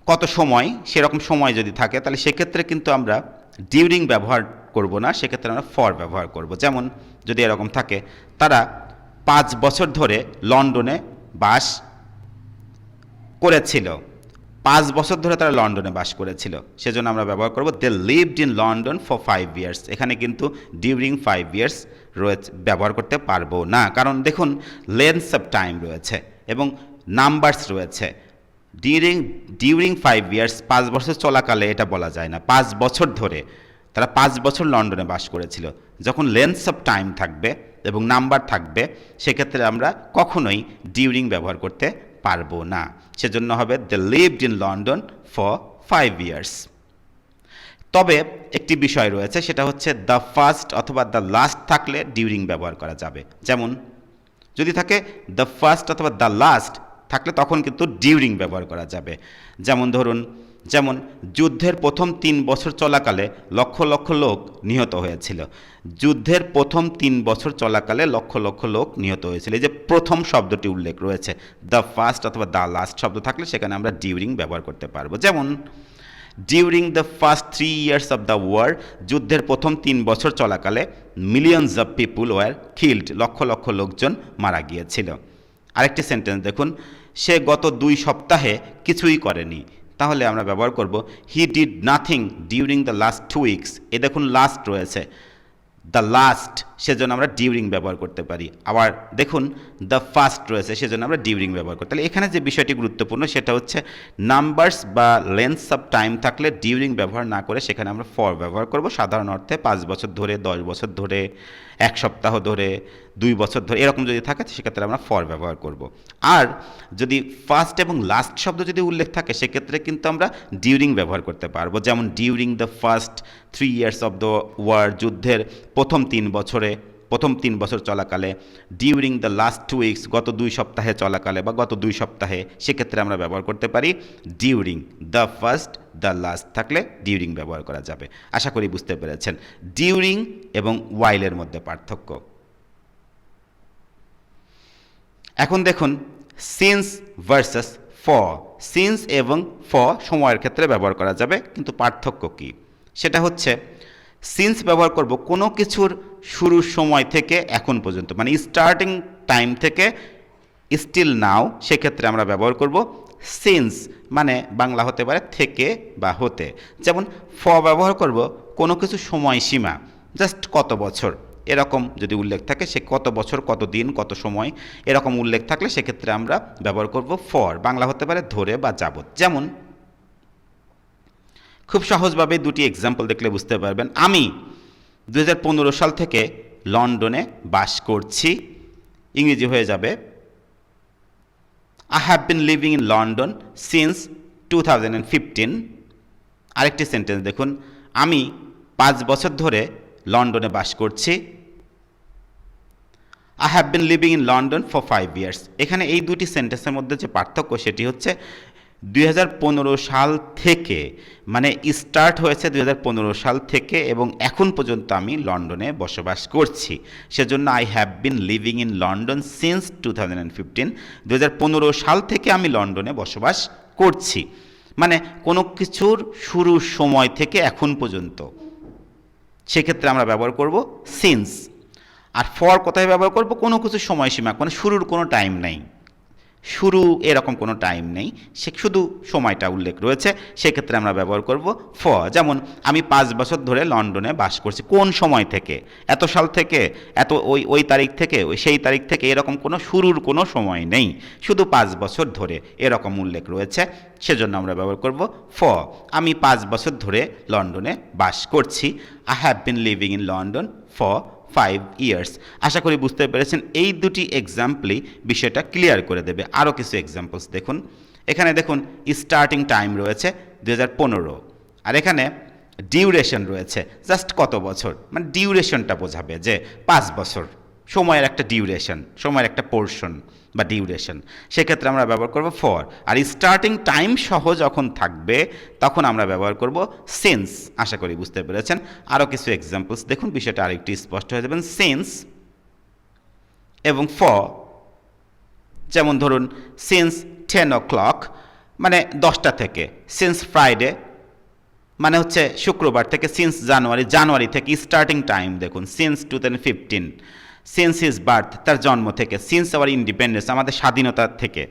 কত সময়, সেরকম সময় যদি থাকে তাহলে সেক্ষেত্রে কিন্তু আমরা ডিউরিং ব্যবহার করব না, সেক্ষেত্রে আমরা ফর ব্যবহার করব। যেমন যদি এরকম থাকে, তারা 5 বছর ধরে লন্ডনে বাস করেছিল, 5 বছর ধরে তারা লন্ডনে বাস করেছিল, সেজন্য আমরা ব্যবহার করব they lived in London for 5 years. এখানে কিন্তু ডিউরিং 5 ইয়ার্স রয়েছে, ব্যবহার করতে পারবো না, কারণ দেখুন লেন্থস অফ টাইম রয়েছে এবং নাম্বারস রয়েছে। ডিউরিং 5 ইয়ার্স, 5 বছর চলাকালে এটা বলা যায় না, 5 বছর ধরে, তারা 5 বছর লন্ডনে বাস করেছিল। যখন লেন্থস অফ টাইম থাকবে এবং নাম্বার থাকবে, সেক্ষেত্রে আমরা কখনোই ডিউরিং ব্যবহার করতে পারবো না, সেজন্য হবে they lived in London for 5 years. তবে একটি বিষয় রয়েছে, সেটা হচ্ছে দ্য ফার্স্ট অথবা দ্য লাস্ট থাকলে ডিউরিং ব্যবহার করা যাবে। যেমন যদি থাকে দ্য ফার্স্ট অথবা দ্য লাস্ট থাকলে তখন কিন্তু ডিউরিং ব্যবহার করা যাবে। যেমন ধরুন, যেমন যুদ্ধের প্রথম 3 বছর চলাকালে লক্ষ লক্ষ লোক নিহত হয়েছিল। যুদ্ধের প্রথম 3 বছর চলাকালে লক্ষ লক্ষ লোক নিহত হয়েছিল, এই যে প্রথম শব্দটি উল্লেখ রয়েছে, দ্য ফার্স্ট অথবা দ্য লাস্ট শব্দ থাকলে সেখানে আমরা ডিউরিং ব্যবহার করতে পারবো। যেমন during the first 3 years of the war, যুদ্ধের প্রথম 3 বছর চলাকালে millions of people were killed, লক্ষ লক্ষ লোকজন মারা গিয়েছিল। আরেকটি সেন্টেন্স দেখুন, সে গত 2 সপ্তাহে কিছুই করেনি, তাহলে আমরা ব্যবহার করব he did nothing during the last 2 weeks. এ দেখুন লাস্ট রয়েছে, দ্য লাস্ট, সেজন্য আমরা ডিউরিং ব্যবহার করতে পারি। আবার দেখুন দ্য ফার্স্ট রয়েছে, সেজন্য আমরা ডিউরিং ব্যবহার করতে। তাহলে এখানে যে বিষয়টি গুরুত্বপূর্ণ সেটা হচ্ছে নাম্বারস বা লেন্থস অফ টাইম থাকলে ডিউরিং ব্যবহার না করে সেখানে আমরা ফর ব্যবহার করব। সাধারণ অর্থে 5 বছর ধরে, 10 বছর ধরে, 1 সপ্তাহ ধরে, 2 বছর ধরে, এরকম যদি থাকে সেক্ষেত্রে আমরা ফর ব্যবহার করব। আর যদি ফার্স্ট এবং লাস্ট শব্দ যদি উল্লেখ থাকে সেক্ষেত্রে কিন্তু আমরা ডিউরিং ব্যবহার করতে পারবো। যেমন during the first 3 years of the war, যুদ্ধের প্রথম 3 বছর চলাকালে, ডিউরিং দ্য লাস্ট 2 উইকস, গত 2 সপ্তাহে চলাকালে বা গত 2 সপ্তাহে, সেক্ষেত্রে আমরা ব্যবহার করতে পারি during. The first, the last থাকলে ডিউরিং ব্যবহার করা যাবে। আশা করি বুঝতে পেরেছেন ডিউরিং এবং ওয়াইলের মধ্যে পার্থক্য। এখন দেখুন সিন্স ভার্সাস ফর। সিন্স এবং ফর সময়ের ক্ষেত্রে ব্যবহার করা যাবে, কিন্তু পার্থক্য কী সেটা হচ্ছে, সিন্স ব্যবহার করব কোনো কিছুর শুরুর সময় থেকে এখন পর্যন্ত, মানে স্টার্টিং টাইম থেকে স্টিল নাও, সেক্ষেত্রে আমরা ব্যবহার করব সিন্স, মানে বাংলা হতে পারে থেকে বা হতে। যেমন ফর ব্যবহার করব কোনো কিছু সময়সীমা, জাস্ট কত বছর এরকম যদি উল্লেখ থাকে, সে কত বছর, কত দিন, কত সময় এরকম উল্লেখ থাকলে সেক্ষেত্রে আমরা ব্যবহার করব ফর, বাংলা হতে পারে ধরে বা যাবত। যেমন খুব সহজভাবে 2টি এক্সাম্পল দেখলে বুঝতে পারবেন। আমি 2015 সাল থেকে লন্ডনে বাস করছি, ইংরেজি হয়ে যাবে I have been living in London since 2015। আরেকটি সেন্টেন্স দেখুন, আমি 5 বছর ধরে লন্ডনে বাস করছি, I have been living in London for 5 years. এখানে এই 2টি সেন্টেন্সের মধ্যে যে পার্থক্য সেটি হচ্ছে 2015 সাল থেকে, মানে স্টার্ট হয়েছে 2015 সাল থেকে এবং এখন পর্যন্ত আমি লন্ডনে বসবাস করছি, সেজন্য I have been living in London since 2015। 2015 সাল থেকে আমি লন্ডনে বসবাস করছি, মানে কোনো কিছুর শুরুর সময় থেকে এখন পর্যন্ত, সেক্ষেত্রে আমরা ব্যবহার করব সিন্স। আর ফর কোথায় ব্যবহার করব, কোনো কিছু সময়সীমা, মানে শুরুর কোনো টাইম নেই, শুরু এরকম কোনো টাইম নেই, সে শুধু সময়টা উল্লেখ রয়েছে, সেক্ষেত্রে আমরা ব্যবহার করব ফর। যেমন আমি 5 বছর ধরে লন্ডনে বাস করছি, কোন সময় থেকে, এত সাল থেকে, এত ওই তারিখ থেকে, সেই তারিখ থেকে, এরকম কোনো শুরুর কোনো সময় নেই, শুধু 5 বছর ধরে এরকম উল্লেখ রয়েছে, সেজন্য আমরা ব্যবহার করব ফর। আমি 5 বছর ধরে লন্ডনে বাস করছি, I have been living in London for 5 years। আশা করি বুঝতে পেরেছেন। এই দুটি এক্সাম্পলই বিষয়টা ক্লিয়ার করে দেবে। আরও কিছু এক্সাম্পলস দেখুন। এখানে দেখুন স্টার্টিং টাইম রয়েছে 2015, আর এখানে ডিউরেশন রয়েছে জাস্ট কত বছর, মানে ডিউরেশনটা বোঝাবে যে 5 বছর, সময়ের একটা ডিউরেশন, সময়ের একটা পোর্শন বা ডিউরেশন। সেক্ষেত্রে আমরা ব্যবহার করব ফর। আর স্টার্টিং টাইম সহ যখন থাকবে তখন আমরা ব্যবহার করব সিন্স। আশা করি বুঝতে পেরেছেন। আরও কিছু এক্সাম্পলস দেখুন, বিষয়টা আরেকটু স্পষ্ট হয়ে যাবেন। সিন্স এবং ফর, যেমন ধরুন সিন্স 10 o'clock মানে 10টা থেকে, সিন্স ফ্রাইডে মানে হচ্ছে শুক্রবার থেকে, সিন্স জানুয়ারি থেকে স্টার্টিং টাইম দেখুন সিন্স 2015, সিন্স হিজ বার্থ তার জন্ম থেকে, সিন্স আওয়ার ইন্ডিপেন্ডেন্স আমাদের স্বাধীনতা থেকে।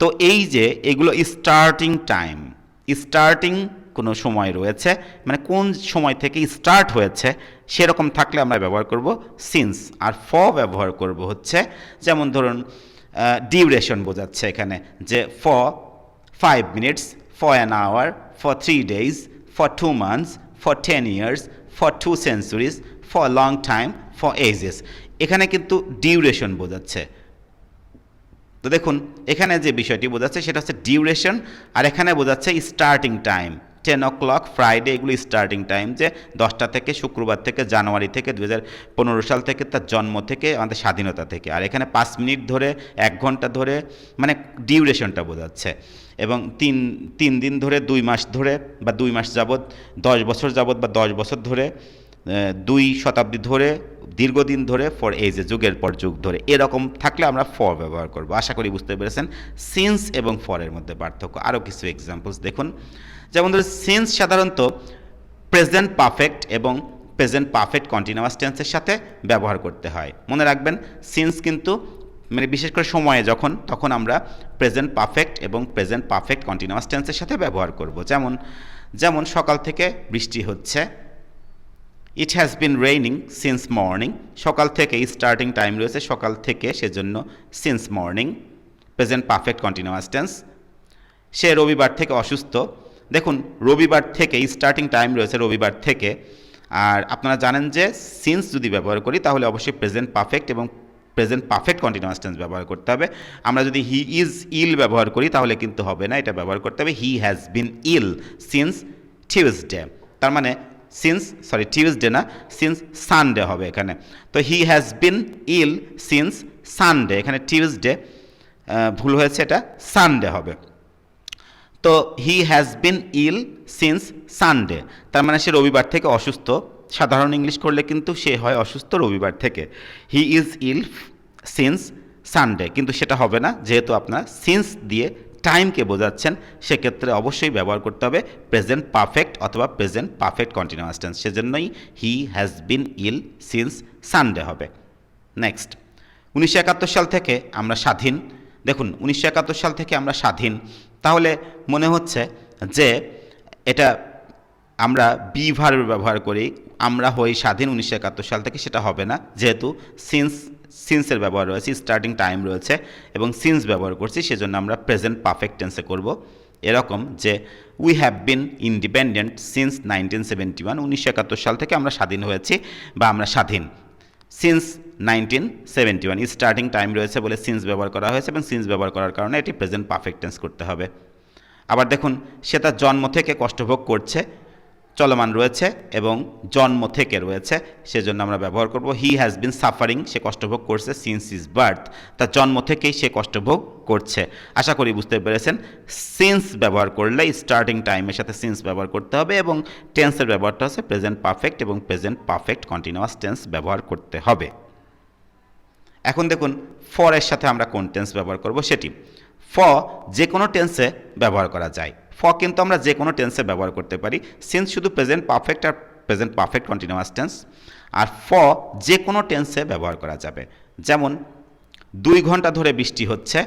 তো এই যে এগুলো স্টার্টিং টাইম, স্টার্টিং কোনো সময় রয়েছে মানে কোন সময় থেকে স্টার্ট হয়েছে সেরকম থাকলে আমরা ব্যবহার করব সিন্স। আর ব্যবহার করব হচ্ছে যেমন ধরুন ডিউরেশন বোঝাচ্ছে এখানে যে for 5 minutes, for an hour, for 3 days, for 2 months, for 10 years, for 2 centuries, for a long time, for ages। এখানে কিন্তু ডিউরেশন বোঝাচ্ছে। তো দেখুন এখানে যে বিষয়টি বোঝাচ্ছে সেটা হচ্ছে ডিউরেশন, আর এখানে বোঝাচ্ছে স্টার্টিং টাইম। 10 o'clock ফ্রাইডে এগুলো স্টার্টিং টাইম, যে 10টা থেকে, শুক্রবার থেকে, জানুয়ারি থেকে, 2015 সাল থেকে, তার জন্ম থেকে, আমাদের স্বাধীনতা থেকে। আর এখানে 5 মিনিট ধরে, 1 ঘন্টা ধরে, মানে ডিউরেশনটা বোঝাচ্ছে। এবং তিন দিন ধরে, 2 মাস ধরে বা 2 মাস যাবৎ, 10 বছর যাবৎ বা 10 বছর ধরে, 2 শতাব্দী ধরে, দীর্ঘদিন ধরে, ফর এজে যুগের পর যুগ ধরে, এরকম থাকলে আমরা ফর ব্যবহার করব। আশা করি বুঝতে পেরেছেন সিন্স এবং ফরের মধ্যে পার্থক্য। আরও কিছু এক্সাম্পলস দেখুন, যেমন ধরুন সিন্স সাধারণত প্রেজেন্ট পারফেক্ট এবং প্রেজেন্ট পারফেক্ট কন্টিনিউয়াস টেন্সের সাথে ব্যবহার করতে হয়। মনে রাখবেন সিন্স কিন্তু মানে বিশেষ করে সময়ে তখন আমরা প্রেজেন্ট পারফেক্ট এবং প্রেজেন্ট পারফেক্ট কন্টিনিউয়াস টেন্সের সাথে ব্যবহার করব। যেমন সকাল থেকে বৃষ্টি হচ্ছে, it has been raining since morning. সকাল থেকে স্টার্টিং টাইম রয়েছে সকাল থেকে, সেজন্য since morning, present perfect continuous tense. সে রবিবার থেকে অসুস্থ। দেখুন রবিবার থেকে স্টার্টিং টাইম রয়েছে রবিবার থেকে, আর আপনারা জানেন যে সিন্স যদি ব্যবহার করি তাহলে অবশ্যই প্রেজেন্ট পারফেক্ট এবং প্রেজেন্ট পারফেক্ট কন্টিনিউয়াস টেন্স ব্যবহার করতে হবে। আমরা যদি হি ইজ ইল ব্যবহার করি তাহলে কিন্তু হবে না, এটা ব্যবহার করতে হবে he has been ill since Tuesday. তার মানে টিউসডে না, সিন্স সানডে হবে এখানে। তো he has been ill since Sunday, এখানে টিউসডে ভুল হয়েছে, এটা সানডে হবে। তো he has been ill since Sunday, তার মানে সে রবিবার থেকে অসুস্থ। সাধারণ ইংলিশ করলে কিন্তু সে হয় অসুস্থ রবিবার থেকে। He is ill since Sunday, কিন্তু সেটা হবে না, যেহেতু আপনার সিন্স দিয়ে টাইমকে বোঝাচ্ছেন, সেক্ষেত্রে অবশ্যই ব্যবহার করতে হবে প্রেজেন্ট পারফেক্ট অথবা প্রেজেন্ট পারফেক্ট কন্টিনিউয়াস টেন্স। সেজন্যই he has been ill since Sunday হবে। নেক্সট, 1971 সাল থেকে আমরা স্বাধীন। দেখুন 1971 সাল থেকে আমরা স্বাধীন, তাহলে মনে হচ্ছে যে এটা আমরা বি ভার্ব ব্যবহার করি, আমরা হই স্বাধীন 1971 সাল থেকে, সেটা হবে না, যেহেতু সিন্সের ব্যবহার রয়েছে, স্টার্টিং টাইম রয়েছে এবং সিন্স ব্যবহার করছি, সেজন্য আমরা প্রেজেন্ট পারফেক্ট টেন্সে করব। এরকম যে we have bin independent since 1971, 1971 সাল থেকে আমরা স্বাধীন হয়েছি বা আমরা স্বাধীন। সিন্স 1971 স্টার্টিং টাইম রয়েছে বলে সিন্স ব্যবহার করা হয়েছে, এবং সিন্স ব্যবহার করার কারণে এটি প্রেজেন্ট পারফেক্ট টেন্স করতে হবে। আবার দেখুন সে তার জন্ম থেকে কষ্টভোগ করছে, চলমান রয়েছে এবং জন্ম থেকে রয়েছে, সেজন্য আমরা ব্যবহার করব হি হ্যাজ বিন সাফারিং, সে কষ্টভোগ করছে সিন্স হিজ বার্থ, তার জন্ম থেকেই সে কষ্টভোগ করছে। আশা করি বুঝতে পেরেছেন সিন্স ব্যবহার করলে স্টার্টিং টাইমের সাথে সিন্স ব্যবহার করতে হবে, এবং টেন্সের ব্যবহারটা হচ্ছে প্রেজেন্ট পারফেক্ট এবং প্রেজেন্ট পারফেক্ট কন্টিনিউয়াস টেন্স ব্যবহার করতে হবে। এখন দেখুন ফরের সাথে আমরা কোন টেন্স ব্যবহার করব সেটি। যে কোনো টেন্সে ব্যবহার করা যায়, কিন্তু আমরা যে কোনো টেন্সে ব্যবহার করতে পারি। সিন্স শুধু প্রেজেন্ট পারফেক্ট আর প্রেজেন্ট পারফেক্ট কন্টিনিউয়াস টেন্স, আর যে কোনো টেন্সে ব্যবহার করা যাবে। যেমন 2 ঘন্টা ধরে বৃষ্টি হচ্ছে,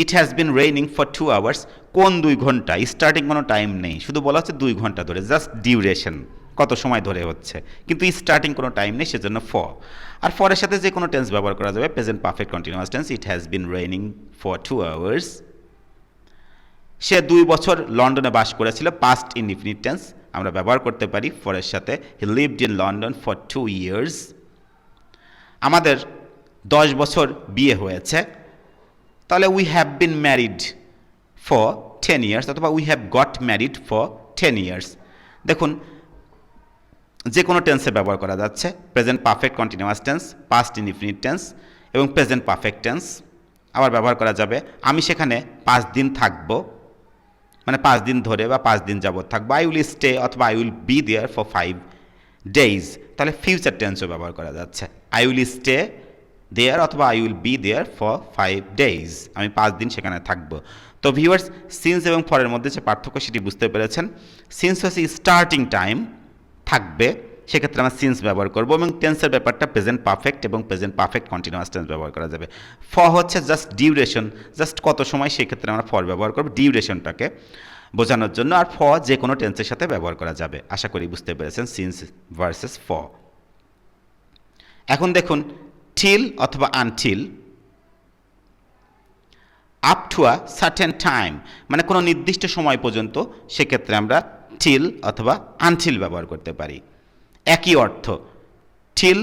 it has been raining for 2 hours। কোন 2 ঘন্টা, স্টার্টিং কোনো টাইম নেই, শুধু বলা হচ্ছে 2 ঘন্টা ধরে, জাস্ট ডিউরেশন, কত সময় ধরে হচ্ছে, কিন্তু স্টার্টিং কোনো টাইম নেই, সেজন্য আর ফরের সাথে যে কোনো টেন্স ব্যবহার করা যাবে, present perfect continuous tense, it has been raining for 2 hours। সে 2 বছর লন্ডনে বাস করেছিল, পাস্ট ইনডিফিনিট টেন্স আমরা ব্যবহার করতে পারি ফরের সাথে, he lived in London for 2 years। আমাদের 10 বছর বিয়ে হয়েছে, তাহলে we have been married for 10 years অথবা we have got married for 10 years. দেখুন যে কোনো টেন্সে ব্যবহার করা যাচ্ছে, present perfect continuous tense, past indefinite tense এবং প্রেজেন্ট পারফেক্ট টেন্স আবার ব্যবহার করা যাবে। আমি সেখানে 5 দিন থাকবো, মানে 5 দিন ধরে বা 5 দিন যাবত থাকবো। আই উইল স্টে অথবা I will be there for 5 days, তাহলে ফিউচার টেন্সও ব্যবহার করা যাচ্ছে। আই উইল স্টে দেয়ার অথবা I will be there for 5 days, আমি 5 দিন সেখানে থাকবো। তো ভিউয়ার্স, সিন্স এবং ফরের মধ্যে যে পার্থক্য সেটি বুঝতে পেরেছেন। সিন্স হচ্ছে স্টার্টিং টাইম থাকবে, সেক্ষেত্রে আমরা সিন্স ব্যবহার করবো এবং টেন্সের ব্যাপারটা প্রেজেন্ট পারফেক্ট এবং প্রেজেন্ট পারফেক্ট কন্টিনিউয়াস টেন্স ব্যবহার করা যাবে। ফর হচ্ছে জাস্ট ডিউরেশন, জাস্ট কত সময়, সেক্ষেত্রে আমরা ফর ব্যবহার করবো ডিউরেশনটাকে বোঝানোর জন্য। আর ফর যে কোনো টেন্সের সাথে ব্যবহার করা যাবে। আশা করি বুঝতে পেরেছেন সিন্স ভার্সেস ফর। এখন দেখুন টিল অথবা until, up to a certain time, মানে কোনো নির্দিষ্ট সময় পর্যন্ত, সেক্ষেত্রে আমরা টিল অথবা আনটিল ব্যবহার করতে পারি। একই অর্থ, টিল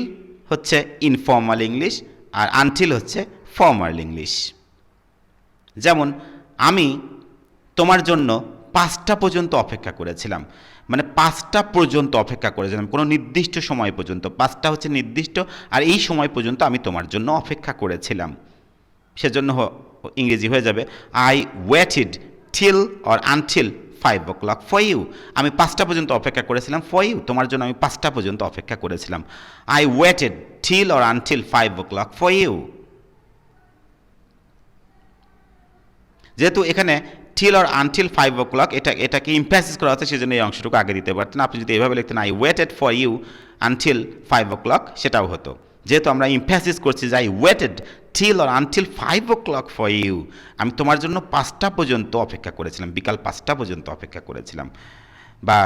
হচ্ছে ইনফর্মাল ইংলিশ আর আনটিল হচ্ছে ফর্মাল ইংলিশ। যেমন আমি তোমার জন্য 5টা পর্যন্ত অপেক্ষা করেছিলাম, মানে 5টা পর্যন্ত অপেক্ষা করেছিলাম, কোনো নির্দিষ্ট সময় পর্যন্ত। 5টা হচ্ছে নির্দিষ্ট, আর এই সময় পর্যন্ত আমি তোমার জন্য অপেক্ষা করেছিলাম, সেজন্য ইংরেজি হয়ে যাবে I waited till or until 5 o'clock for you. আমি 5টা পর্যন্ত অপেক্ষা করেছিলাম ফর ইউ, তোমার জন্য আমি 5টা পর্যন্ত অপেক্ষা করেছিলাম। I waited till or until 5 o'clock for you. যেহেতু এখানে টিল অর আনটিল 5 o'clock এটাকে ইমফ্যাসিস করা হচ্ছে, সেজন্য এই অংশটুকু আগে দিতে পারতেন। আপনি যদি এভাবে লিখতেন I waited for you until 5 o'clock, সেটাও হতো। যেহেতু আমরা ইমফ্যাসিস করছি যে I waited till or until 5 o'clock for you, আমি তোমার জন্য 5টা পর্যন্ত অপেক্ষা করেছিলাম, বিকাল 5টা পর্যন্ত অপেক্ষা করেছিলাম, বা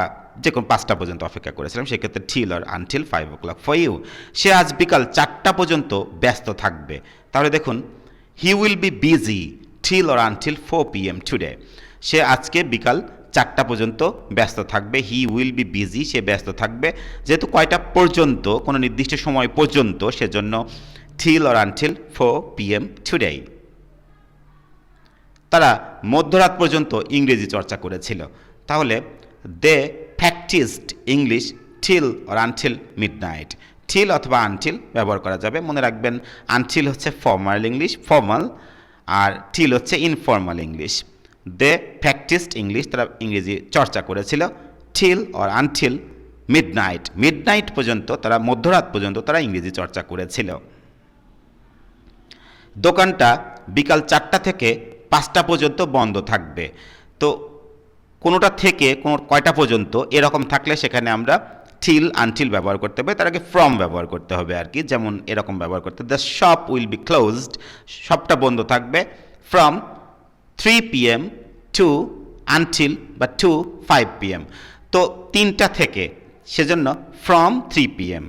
যে কোনো 5টা পর্যন্ত অপেক্ষা করেছিলাম, সেক্ষেত্রে till or until 5 o'clock for you. সে আজ বিকাল 4টা পর্যন্ত ব্যস্ত থাকবে, তাহলে দেখুন he will be busy till or until 4 PM today. সে আজকে বিকাল 4টা পর্যন্ত ব্যস্ত থাকবে। হি উইল বি বিজি, সে ব্যস্ত থাকবে। যেহেতু কয়টা পর্যন্ত, কোনো নির্দিষ্ট সময় পর্যন্ত, সেজন্য till or until 4 PM today. তারা মধ্যরাত পর্যন্ত ইংরেজি চর্চা করেছিল, তাহলে they practised English till or until midnight. Till অথবা আনটিল ব্যবহার করা যাবে। মনে রাখবেন আনটিল হচ্ছে ফর্মাল ইংলিশ, ফর্মাল, আর টিল হচ্ছে informal English. They practised English, তারা ইংরেজি চর্চা করেছিল till or until midnight, midnight পর্যন্ত, তারা মধ্যরাত পর্যন্ত তারা ইংরেজি চর্চা করেছিল। দোকানটা বিকাল 4টা থেকে 5টা পর্যন্ত বন্ধ থাকবে। তো কোনোটা থেকে কোনো কয়টা পর্যন্ত এরকম থাকলে সেখানে আমরা টিল আনটিল ব্যবহার করতে হবে, তার আগে ফ্রম ব্যবহার করতে হবে আর কি। যেমন এরকম ব্যবহার করতে, the shop will be closed, শপটা বন্ধ থাকবে ফ্রম 3 PM টু আনটিল বা টু 5 PM। তো 3টা থেকে, সেজন্য ফ্রম 3 PM।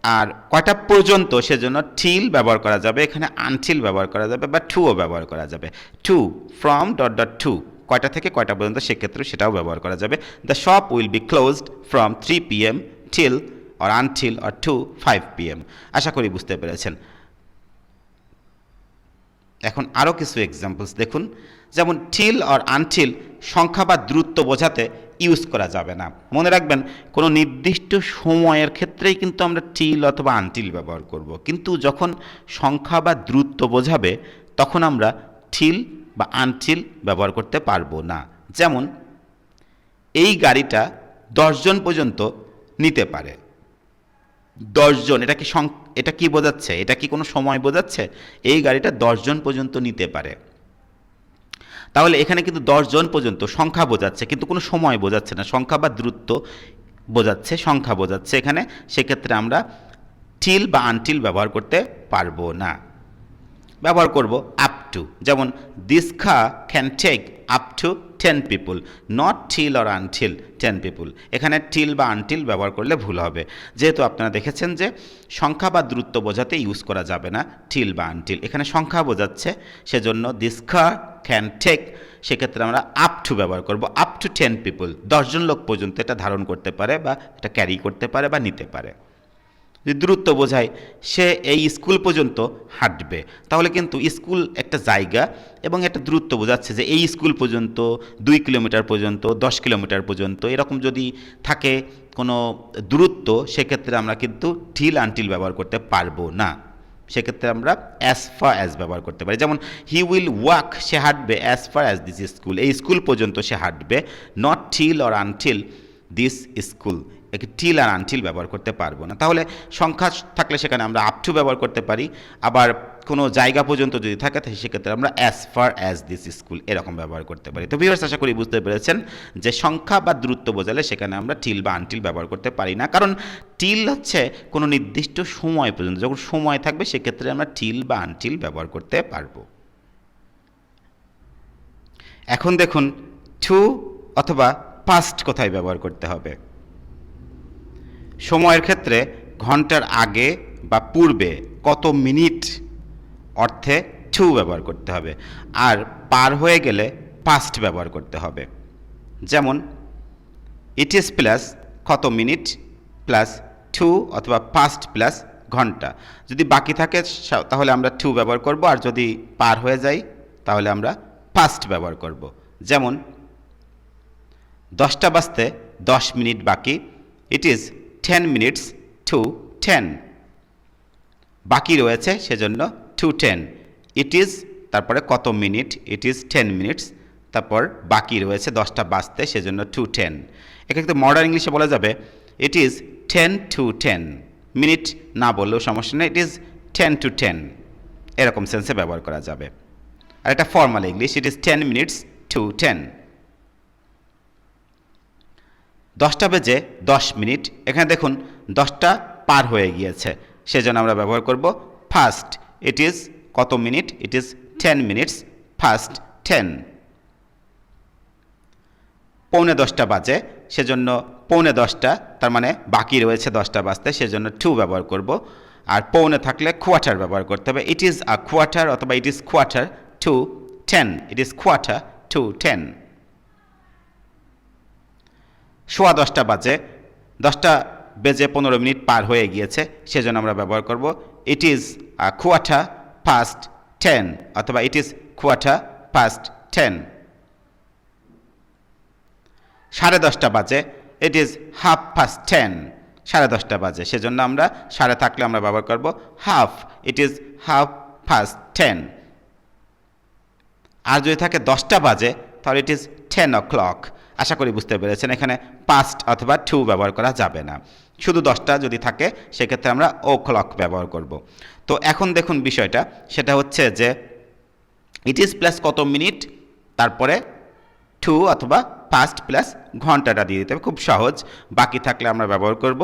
আর কয়টা পর্যন্ত, সেজন্য টিল ব্যবহার করা যাবে, এখানে আনটিল ব্যবহার করা যাবে বা টুও ব্যবহার করা যাবে। To, from dot dot to, কয়টা থেকে কয়টা পর্যন্ত, সেক্ষেত্রে সেটাও ব্যবহার করা যাবে। The shop will be closed from 3 PM till or until or to 5 PM। আশা করি বুঝতে পেরেছেন। এখন আরও কিছু এক্সাম্পলস দেখুন। যেমন টিল অর আনটিল সংখ্যা বা দূরত্ব বোঝাতে ইউজ করা যাবে না। মনে রাখবেন কোনো নির্দিষ্ট সময়ের ক্ষেত্রেই কিন্তু আমরা টিল অথবা আনটিল ব্যবহার করব, কিন্তু যখন সংখ্যা বা দূরত্ব বোঝাবে তখন আমরা টিল বা আনটিল ব্যবহার করতে পারবো না। যেমন এই গাড়িটা 10 জন পর্যন্ত নিতে পারে। 10 জন, এটা কি বোঝাচ্ছে? এটা কি কোনো সময় বোঝাচ্ছে? এই গাড়িটা 10 জন পর্যন্ত নিতে পারে। তাহলে এখানে কিন্তু 10 জন পর্যন্ত সংখ্যা বোঝাচ্ছে, কিন্তু কোনো সময় বোঝাচ্ছে না। সংখ্যা বা দূরত্ব বোঝাচ্ছে, সংখ্যা বোঝাচ্ছে এখানে। সেক্ষেত্রে আমরা টিল বা আনটিল ব্যবহার করতে পারবো না। ব্যবহার করব আপ টু। যেমন this car can take up to 10 people, not till or until 10 people। এখানে টিল বা আনটিল ব্যবহার করলে ভুল হবে, যেহেতু আপনারা দেখেছেন যে সংখ্যা বা দূরত্ব বোঝাতে ইউজ করা যাবে না টিল বা আনটিল। এখানে সংখ্যা বোঝাচ্ছে, সেজন্য দিস কার ক্যান টেক, সেক্ষেত্রে আমরা আপ টু ব্যবহার করব। আপ টু 10 people, 10 জন লোক পর্যন্ত এটা ধারণ করতে পারে বা এটা ক্যারি করতে পারে বা নিতে পারে। যদি দূরত্ব বোঝায় সে এই স্কুল পর্যন্ত হাঁটবে, তাহলে কিন্তু স্কুল একটা জায়গা এবং একটা দূরত্ব বোঝাচ্ছে যে এই স্কুল পর্যন্ত 2 কিলোমিটার পর্যন্ত, 10 কিলোমিটার পর্যন্ত এরকম যদি থাকে কোনো দূরত্ব, সেক্ষেত্রে আমরা কিন্তু টিল আনটিল ব্যবহার করতে পারবো না। সেক্ষেত্রে আমরা অ্যাজ ফার অ্যাজ ব্যবহার করতে পারি। যেমন হি উইল ওয়াক, সে হাঁটবে, as far as this school, এই স্কুল পর্যন্ত সে হাঁটবে, not till or until this school, একে টিল আর আনটিল ব্যবহার করতে পারবো না। তাহলে সংখ্যা থাকলে সেখানে আমরা আপ টু ব্যবহার করতে পারি, আবার কোনো জায়গা পর্যন্ত যদি থাকে তাহলে সেক্ষেত্রে আমরা as far as this school এরকম ব্যবহার করতে পারি। তো ভিউয়ার্স, আশা করি বুঝতে পেরেছেন যে সংখ্যা বা দূরত্ব বোঝালে সেখানে আমরা টিল বা আনটিল ব্যবহার করতে পারি না, কারণ টিল হচ্ছে কোনো নির্দিষ্ট সময় পর্যন্ত, যখন সময় থাকবে সেক্ষেত্রে আমরা টিল বা আনটিল ব্যবহার করতে পারবো। এখন দেখুন টু অথবা পাস্ট কোথায় ব্যবহার করতে হবে। সময়ের ক্ষেত্রে ঘন্টার আগে বা পূর্বে কত মিনিট অর্থে টু ব্যবহার করতে হবে, আর পার হয়ে গেলে পাস্ট ব্যবহার করতে হবে। যেমন ইট ইজ প্লাস কত মিনিট প্লাস টু, অথবা পাস্ট প্লাস ঘন্টা। যদি বাকি থাকে তাহলে আমরা টু ব্যবহার করব, আর যদি পার হয়ে যায় তাহলে আমরা পাস্ট ব্যবহার করব। যেমন 10টা বাজতে 10 মিনিট বাকি, ইট ইজ 10 মিনিটস টু 10, বাকি রয়েছে সেজন্য টু 10। ইট ইজ তারপরে কত মিনিট, ইট ইজ 10 মিনিটস, তারপর বাকি রয়েছে 10টা বাজতে সেজন্য টু 10। এক্ষেত্রে মডার্ন ইংলিশে বলা যাবে ইট ইজ 10 to 10, মিনিট না বললেও সমস্যা নেই, ইট ইজ 10 to 10, এরকম সেন্সে ব্যবহার করা যাবে। আর এটা formal English, it is 10 minutes to 10। 10টা বেজে 10 মিনিট, এখানে দেখুন 10টা পার হয়ে গিয়েছে সেজন্য আমরা ব্যবহার করব ফাস্ট। ইট ইজ কত minute, it is 10 minutes fast 10। পৌনে 10টা বাজে সেজন্য পৌনে 10টা, তার মানে বাকি রয়েছে 10টা বাজতে সেজন্য টু ব্যবহার করব, আর পৌনে থাকলে কোয়ার্টার ব্যবহার করতে হবে। ইট ইজ আ কোয়ার্টার অথবা it is quarter to 10, it is quarter to 10। সোয়া 10টা বাজে, 10টা বেজে 15 মিনিট পার হয়ে গিয়েছে সেজন্য আমরা ব্যবহার করব it is a quarter past 10, অথবা ইট ইজ কোয়ার্টার পাস্ট 10। 10:30 বাজে, ইট ইজ হাফ পাস্ট 10, 10:30 বাজে সেজন্য আমরা সাড়ে থাকলে আমরা ব্যবহার করব half, it is half past 10। আর যদি থাকে 10টা বাজে তাহলে ইট ইজ 10 o'clock। আশা করি বুঝতে পেরেছেন, এখানে পাস্ট অথবা টু ব্যবহার করা যাবে না, শুধু 10টা যদি থাকে সেক্ষেত্রে আমরা ও ক্লক ব্যবহার করব। তো এখন দেখুন বিষয়টা, সেটা হচ্ছে যে ইট ইজ প্লাস কত মিনিট, তারপরে টু অথবা পাস্ট প্লাস ঘন্টাটা দিয়ে দিতে হবে, খুব সহজ। বাকি থাকলে আমরা ব্যবহার করব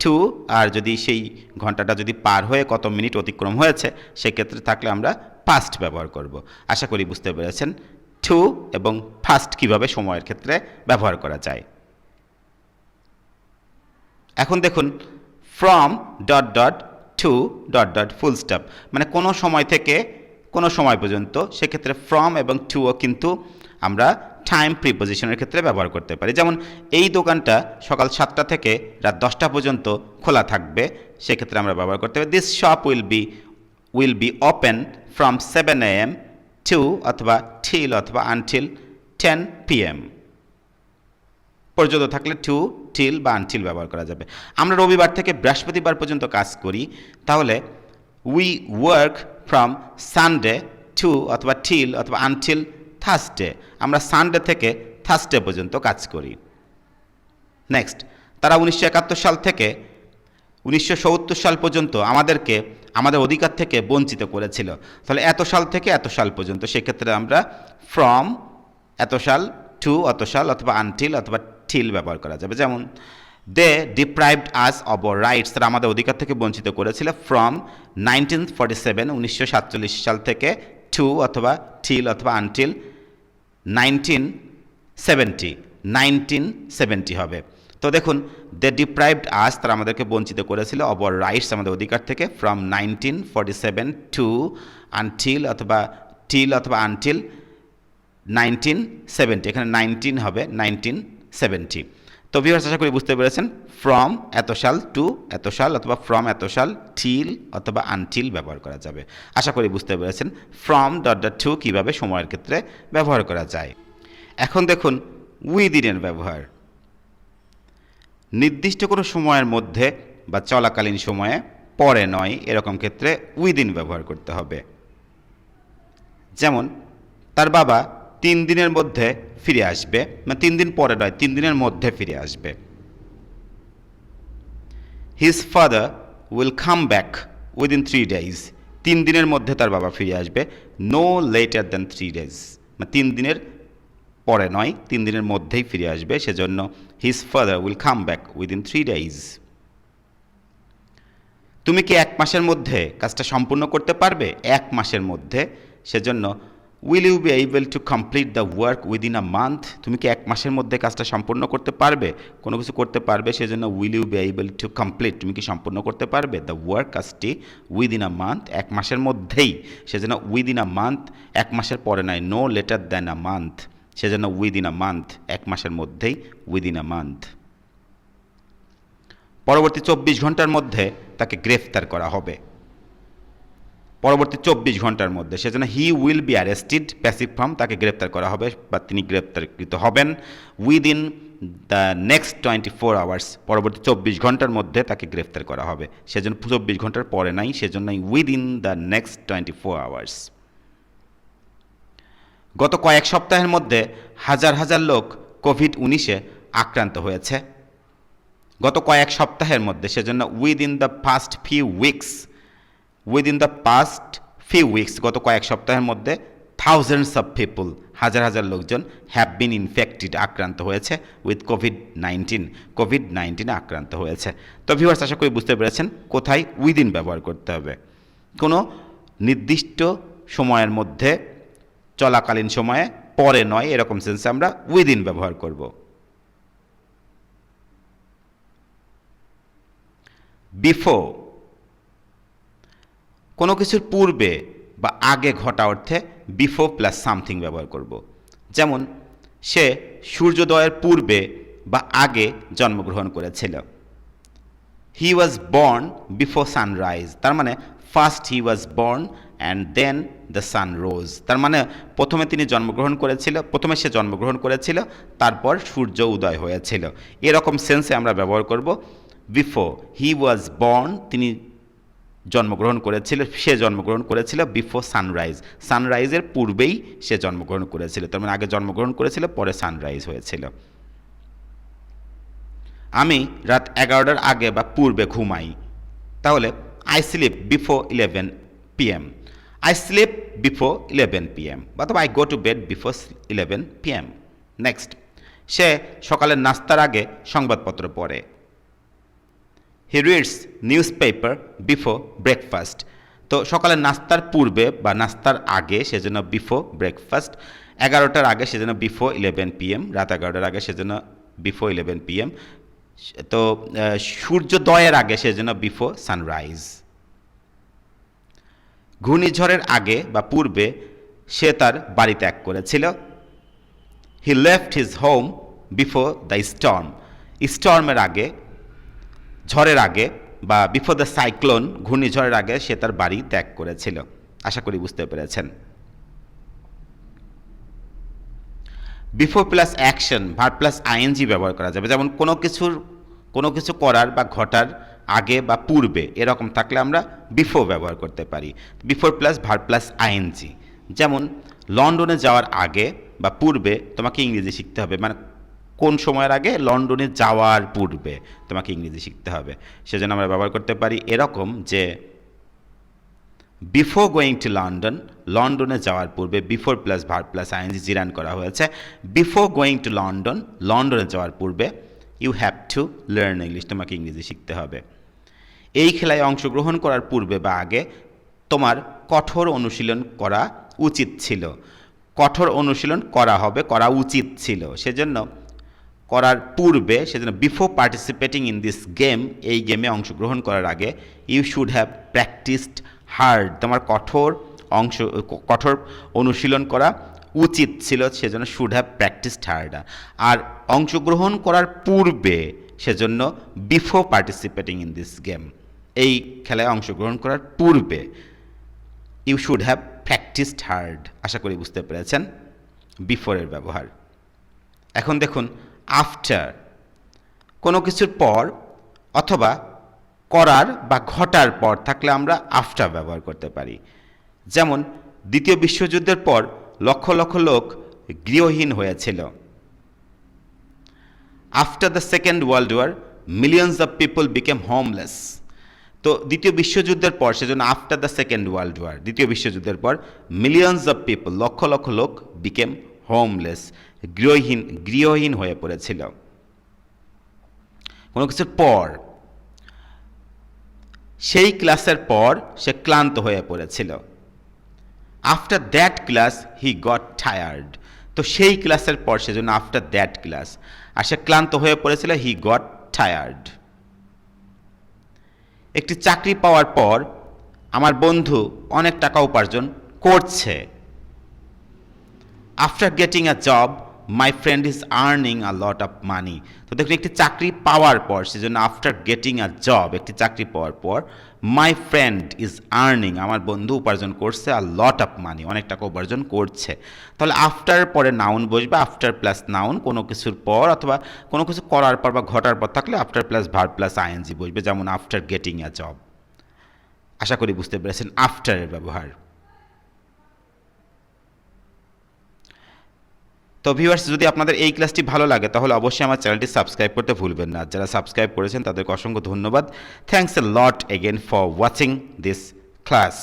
টু, আর যদি সেই ঘন্টাটা যদি পার হয়ে কত মিনিট অতিক্রম হয়েছে সেক্ষেত্রে থাকলে আমরা পাস্ট ব্যবহার করব। আশা করি বুঝতে পেরেছেন টু এবং ফাস্ট কিভাবে সময়ের ক্ষেত্রে ব্যবহার করা যায়। এখন দেখুন from dot dot to dot dot full stop, মানে কোনো সময় থেকে কোনো সময় পর্যন্ত, সেক্ষেত্রে ফ্রম এবং টুও কিন্তু আমরা টাইম প্রিপোজিশনের ক্ষেত্রে ব্যবহার করতে পারি। যেমন এই দোকানটা সকাল 7টা থেকে রাত 10টা পর্যন্ত খোলা থাকবে, সেক্ষেত্রে আমরা ব্যবহার করতে পারি this shop will be open from 7 AM to, অথবা till অথবা আনটিল 10 PM পর্যন্ত থাকলে টু, till বা আনটিল ব্যবহার করা যাবে। আমরা রবিবার থেকে বৃহস্পতিবার পর্যন্ত কাজ করি, তাহলে we work from Sunday to অথবা till অথবা আনটিল থার্সডে, আমরা সানডে থেকে থার্সডে পর্যন্ত কাজ করি। নেক্সট, তারা 1971 সাল থেকে 1970 সাল পর্যন্ত আমাদেরকে আমাদের অধিকার থেকে বঞ্চিত করেছিল, তাহলে এত সাল থেকে এত সাল পর্যন্ত, সেক্ষেত্রে আমরা ফ্রম এত সাল টু অত সাল অথবা আনটিল অথবা till ব্যবহার করা যাবে। যেমন they deprived us of our rights, তারা আমাদের অধিকার থেকে বঞ্চিত করেছিল ফ্রম 1947 1947 সাল থেকে টু অথবা till অথবা আনটিল 1970 হবে। তো দেখুন দে ডিপ্রাইভড আস, তারা আমাদেরকে বঞ্চিত করেছিল অব আওয়ার রাইটস, আমাদের অধিকার থেকে ফ্রম 1947 টু আনটিল অথবা till অথবা আনটিল 1970, এখানে 19 হবে 1970। তো ভিউয়ার্স আশা করি বুঝতে পেরেছেন ফ্রম এত সাল টু এত সাল অথবা ফ্রম এত সাল টিল অথবা আনটিল ব্যবহার করা যাবে। আশা করি বুঝতে পেরেছেন ফ্রম ডট ডট টু কীভাবে সময়ের ক্ষেত্রে ব্যবহার করা যায়। এখন দেখুন উইদিনের ব্যবহার। নির্দিষ্ট কোনো সময়ের মধ্যে বা চলাকালীন সময়ে পরে নয় এরকম ক্ষেত্রে উইদিন ব্যবহার করতে হবে। যেমন তার বাবা 3 দিনের মধ্যে ফিরে আসবে, মানে 3 দিন পরে নয় 3 দিনের মধ্যে ফিরে আসবে। His father will come back within 3 days, 3 দিনের মধ্যে তার বাবা ফিরে আসবে। নো লেটার দ্যান 3 days, মানে 3 দিনের পরে নয় 3 দিনের মধ্যেই ফিরে আসবে, সেজন্য his father will come back within 3 days। তুমি কি 1 মাসের মধ্যে কাজটা সম্পূর্ণ করতে পারবে? 1 মাসের মধ্যে, সেজন্য will you be able to complete the work within a month. তুমি কি 1 মাসের মধ্যে কাজটা সম্পূর্ণ করতে পারবে? কোনো কিছু করতে পারবে, সেজন্য will you be able to complete, তুমি কি সম্পূর্ণ করতে পারবে দ্য ওয়ার্ক কাজটি উইদিন আ মান্থ 1 মাসের মধ্যেই, সেজন্য উইদিন আ মান্থ 1 মাসের পরে নয়। No later than a month, সেজন্য উইদিন আ মান্থ 1 মাসের মধ্যেই উইদিন আ মান্থ। পরবর্তী 24 ঘন্টার মধ্যে তাকে গ্রেফতার করা হবে। পরবর্তী 24 ঘন্টার মধ্যে, সেজন্য হি will be arrested passive form, তাকে গ্রেপ্তার করা হবে বা তিনি গ্রেপ্তারকৃত হবেন। উইদিন দ্য নেক্সট 24 আওয়ার্স, পরবর্তী 24 ঘন্টার মধ্যে তাকে গ্রেপ্তার করা হবে, সেজন্য 24 ঘন্টার পরে নাই, সেজন্যই উইদিন দ্য নেক্সট 24 আওয়ার্স। গত কয়েক সপ্তাহের মধ্যে হাজার হাজার লোক কোভিড-19-এ আক্রান্ত হয়েছে। গত কয়েক সপ্তাহের মধ্যে, সেজন্য within the past few weeks, within the past few weeks, গত কয়েক সপ্তাহের মধ্যে থাউজেন্ডস অফ পিপল, হাজার হাজার লোকজন হ্যাভ বিন ইনফেক্টেড, আক্রান্ত হয়েছে উইথ কোভিড-19 আক্রান্ত হয়েছে। তো ভিউয়ার্স আশা করি বুঝতে পেরেছেন কোথায় উইদিন ব্যবহার করতে হবে। কোনো নির্দিষ্ট সময়ের মধ্যে চলাকালীন সময়ে পরে নয় এরকম সেন্সে আমরা উইদিন ব্যবহার করব। বিফোর, কোনো কিছুর পূর্বে বা আগে ঘটা অর্থে বিফোর প্লাস সামথিং ব্যবহার করব। যেমন সে সূর্যোদয়ের পূর্বে বা আগে জন্মগ্রহণ করেছিল। He was born before sunrise, তার মানে first he was born and then the sun rose, তার মানে প্রথমে সে জন্মগ্রহণ করেছিল তারপর সূর্য উদয় হয়েছিল। এরকম সেন্সে আমরা ব্যবহার করব বিফোর। হি ওয়াজ বর্ন, সে জন্মগ্রহণ করেছিল বিফোর সানরাইজ, সানরাইজের পূর্বেই সে জন্মগ্রহণ করেছিল, তার মানে আগে জন্মগ্রহণ করেছিল পরে সানরাইজ হয়েছিল। আমি রাত 11টার আগে বা পূর্বে ঘুমাই, তাহলে I sleep before 11 PM, I sleep before 11 PM, অথবা I go to bed before 11 PM। Next, সে সকালের নাস্তার আগে সংবাদপত্র পড়ে। He reads newspaper before breakfast, তো সকালের নাস্তার পূর্বে বা নাস্তার আগে সেজন্য বিফোর ব্রেকফাস্ট। 11টার আগে সেজন্য বিফোর 11 PM, রাত 11টার আগে সেজন্য বিফোর 11 PM। তো সূর্যোদয়ের আগে সেজন্য বিফোর সানরাইজ। ঘূর্ণিঝড়ের আগে বা পূর্বে সে তার বাড়ি ত্যাগ করেছিল। He left his home before the storm, স্টর্মের আগে, ঝড়ের আগে বা বিফোর দ্য সাইক্লোন, ঘূর্ণিঝড়ের আগে সে তার বাড়ি ত্যাগ করেছিল। আশা করি বুঝতে পেরেছেন। Before plus action verb plus ING ব্যবহার করা যাবে, যেমন কোনো কিছু করার বা ঘটার আগে বা পূর্বে এরকম থাকলে আমরা বিফোর ব্যবহার করতে পারি। Before plus verb plus ING, যেমন লন্ডনে যাওয়ার আগে বা পূর্বে তোমাকে ইংরেজি শিখতে হবে, মানে কোন সময়ের আগে? লন্ডনে যাওয়ার পূর্বে তোমাকে ইংরেজি শিখতে হবে, সেজন্য আমরা ব্যবহার করতে পারি এরকম যে বিফোর গোয়িং টু লন্ডন, লন্ডনে যাওয়ার পূর্বে before plus verb plus I N G gerund করা হয়েছে। বিফোর গোয়িং টু লন্ডন, লন্ডনে যাওয়ার পূর্বে you have to learn English, তোমাকে ইংরেজি শিখতে হবে। এই খেলায় অংশগ্রহণ করার পূর্বে বা আগে তোমার কঠোর অনুশীলন করা উচিত ছিল। কঠোর অনুশীলন করা উচিত ছিল, সেজন্য করার পূর্বে, সেজন্য before participating in this game, এই গেমে অংশগ্রহণ করার আগে you should have practised hard, তোমার কঠোর অনুশীলন করা উচিত ছিল, সেজন্য শুড হ্যাভ প্র্যাকটিসড হার্ডার। আর অংশগ্রহণ করার পূর্বে, সেজন্য before participating in this game, এই খেলায় অংশগ্রহণ করার পূর্বে you should have practised hard. আশা করি বুঝতে পেরেছেন বিফোরের ব্যবহার। এখন দেখুন আফটার, কোনো কিছুর পর অথবা করার বা ঘটার পর থাকলে আমরা আফটার ব্যবহার করতে পারি। যেমন দ্বিতীয় বিশ্বযুদ্ধের পর লক্ষ লক্ষ লোক গৃহহীন হয়েছিল। After the second world war millions of people became homeless. তো দ্বিতীয় বিশ্বযুদ্ধের পর, সেজন্য after the second world war, দ্বিতীয় বিশ্বযুদ্ধের পর millions of people, lakh lakh লোক বিকেম হোমলেস, গৃহহীন হয়ে পড়েছিল। কোনো কিছুর পর, সেই ক্লাসের পর সে ক্লান্ত হয়ে পড়েছিল। After that class he got tired. তো সেই ক্লাসের পর, সেজন্য আফটার দ্যাট ক্লাস, আর সে ক্লান্ত হয়ে পড়েছিল, হি গট টায়ার্ড। একটি চাকরি পাওয়ার পর আমার বন্ধু অনেক টাকা উপার্জন করছে। After getting a job my friend is earning a lot of money. তো দেখুন একটি চাকরি পাওয়ার পর, সেজন্য আফটার গেটিং আ জব, একটি চাকরি পাওয়ার পর, মাই ফ্রেন্ড ইজ আর্নিং, আমার বন্ধু উপার্জন করছে, আ লট অফ মানি, অনেক টাকা উপার্জন করছে। তাহলে আফটার পরে নাউন বসবে, আফটার প্লাস নাউন, কোনো কিছুর পর অথবা কোনো কিছু করার পর বা ঘটার পর থাকলে after plus verb plus ING বসবে, যেমন আফটার গেটিং আ জব। আশা করি বুঝতে পেরেছেন আফটারের ব্যবহার। তো ভিউয়ার্স, যদি আপনাদের এই ক্লাসটি ভালো লাগে তাহলে অবশ্যই আমার চ্যানেলটি সাবস্ক্রাইব করতে ভুলবেন না। যারা সাবস্ক্রাইব করেছেন তাদেরকে অসংখ্য ধন্যবাদ। Thanks a lot again for watching this class.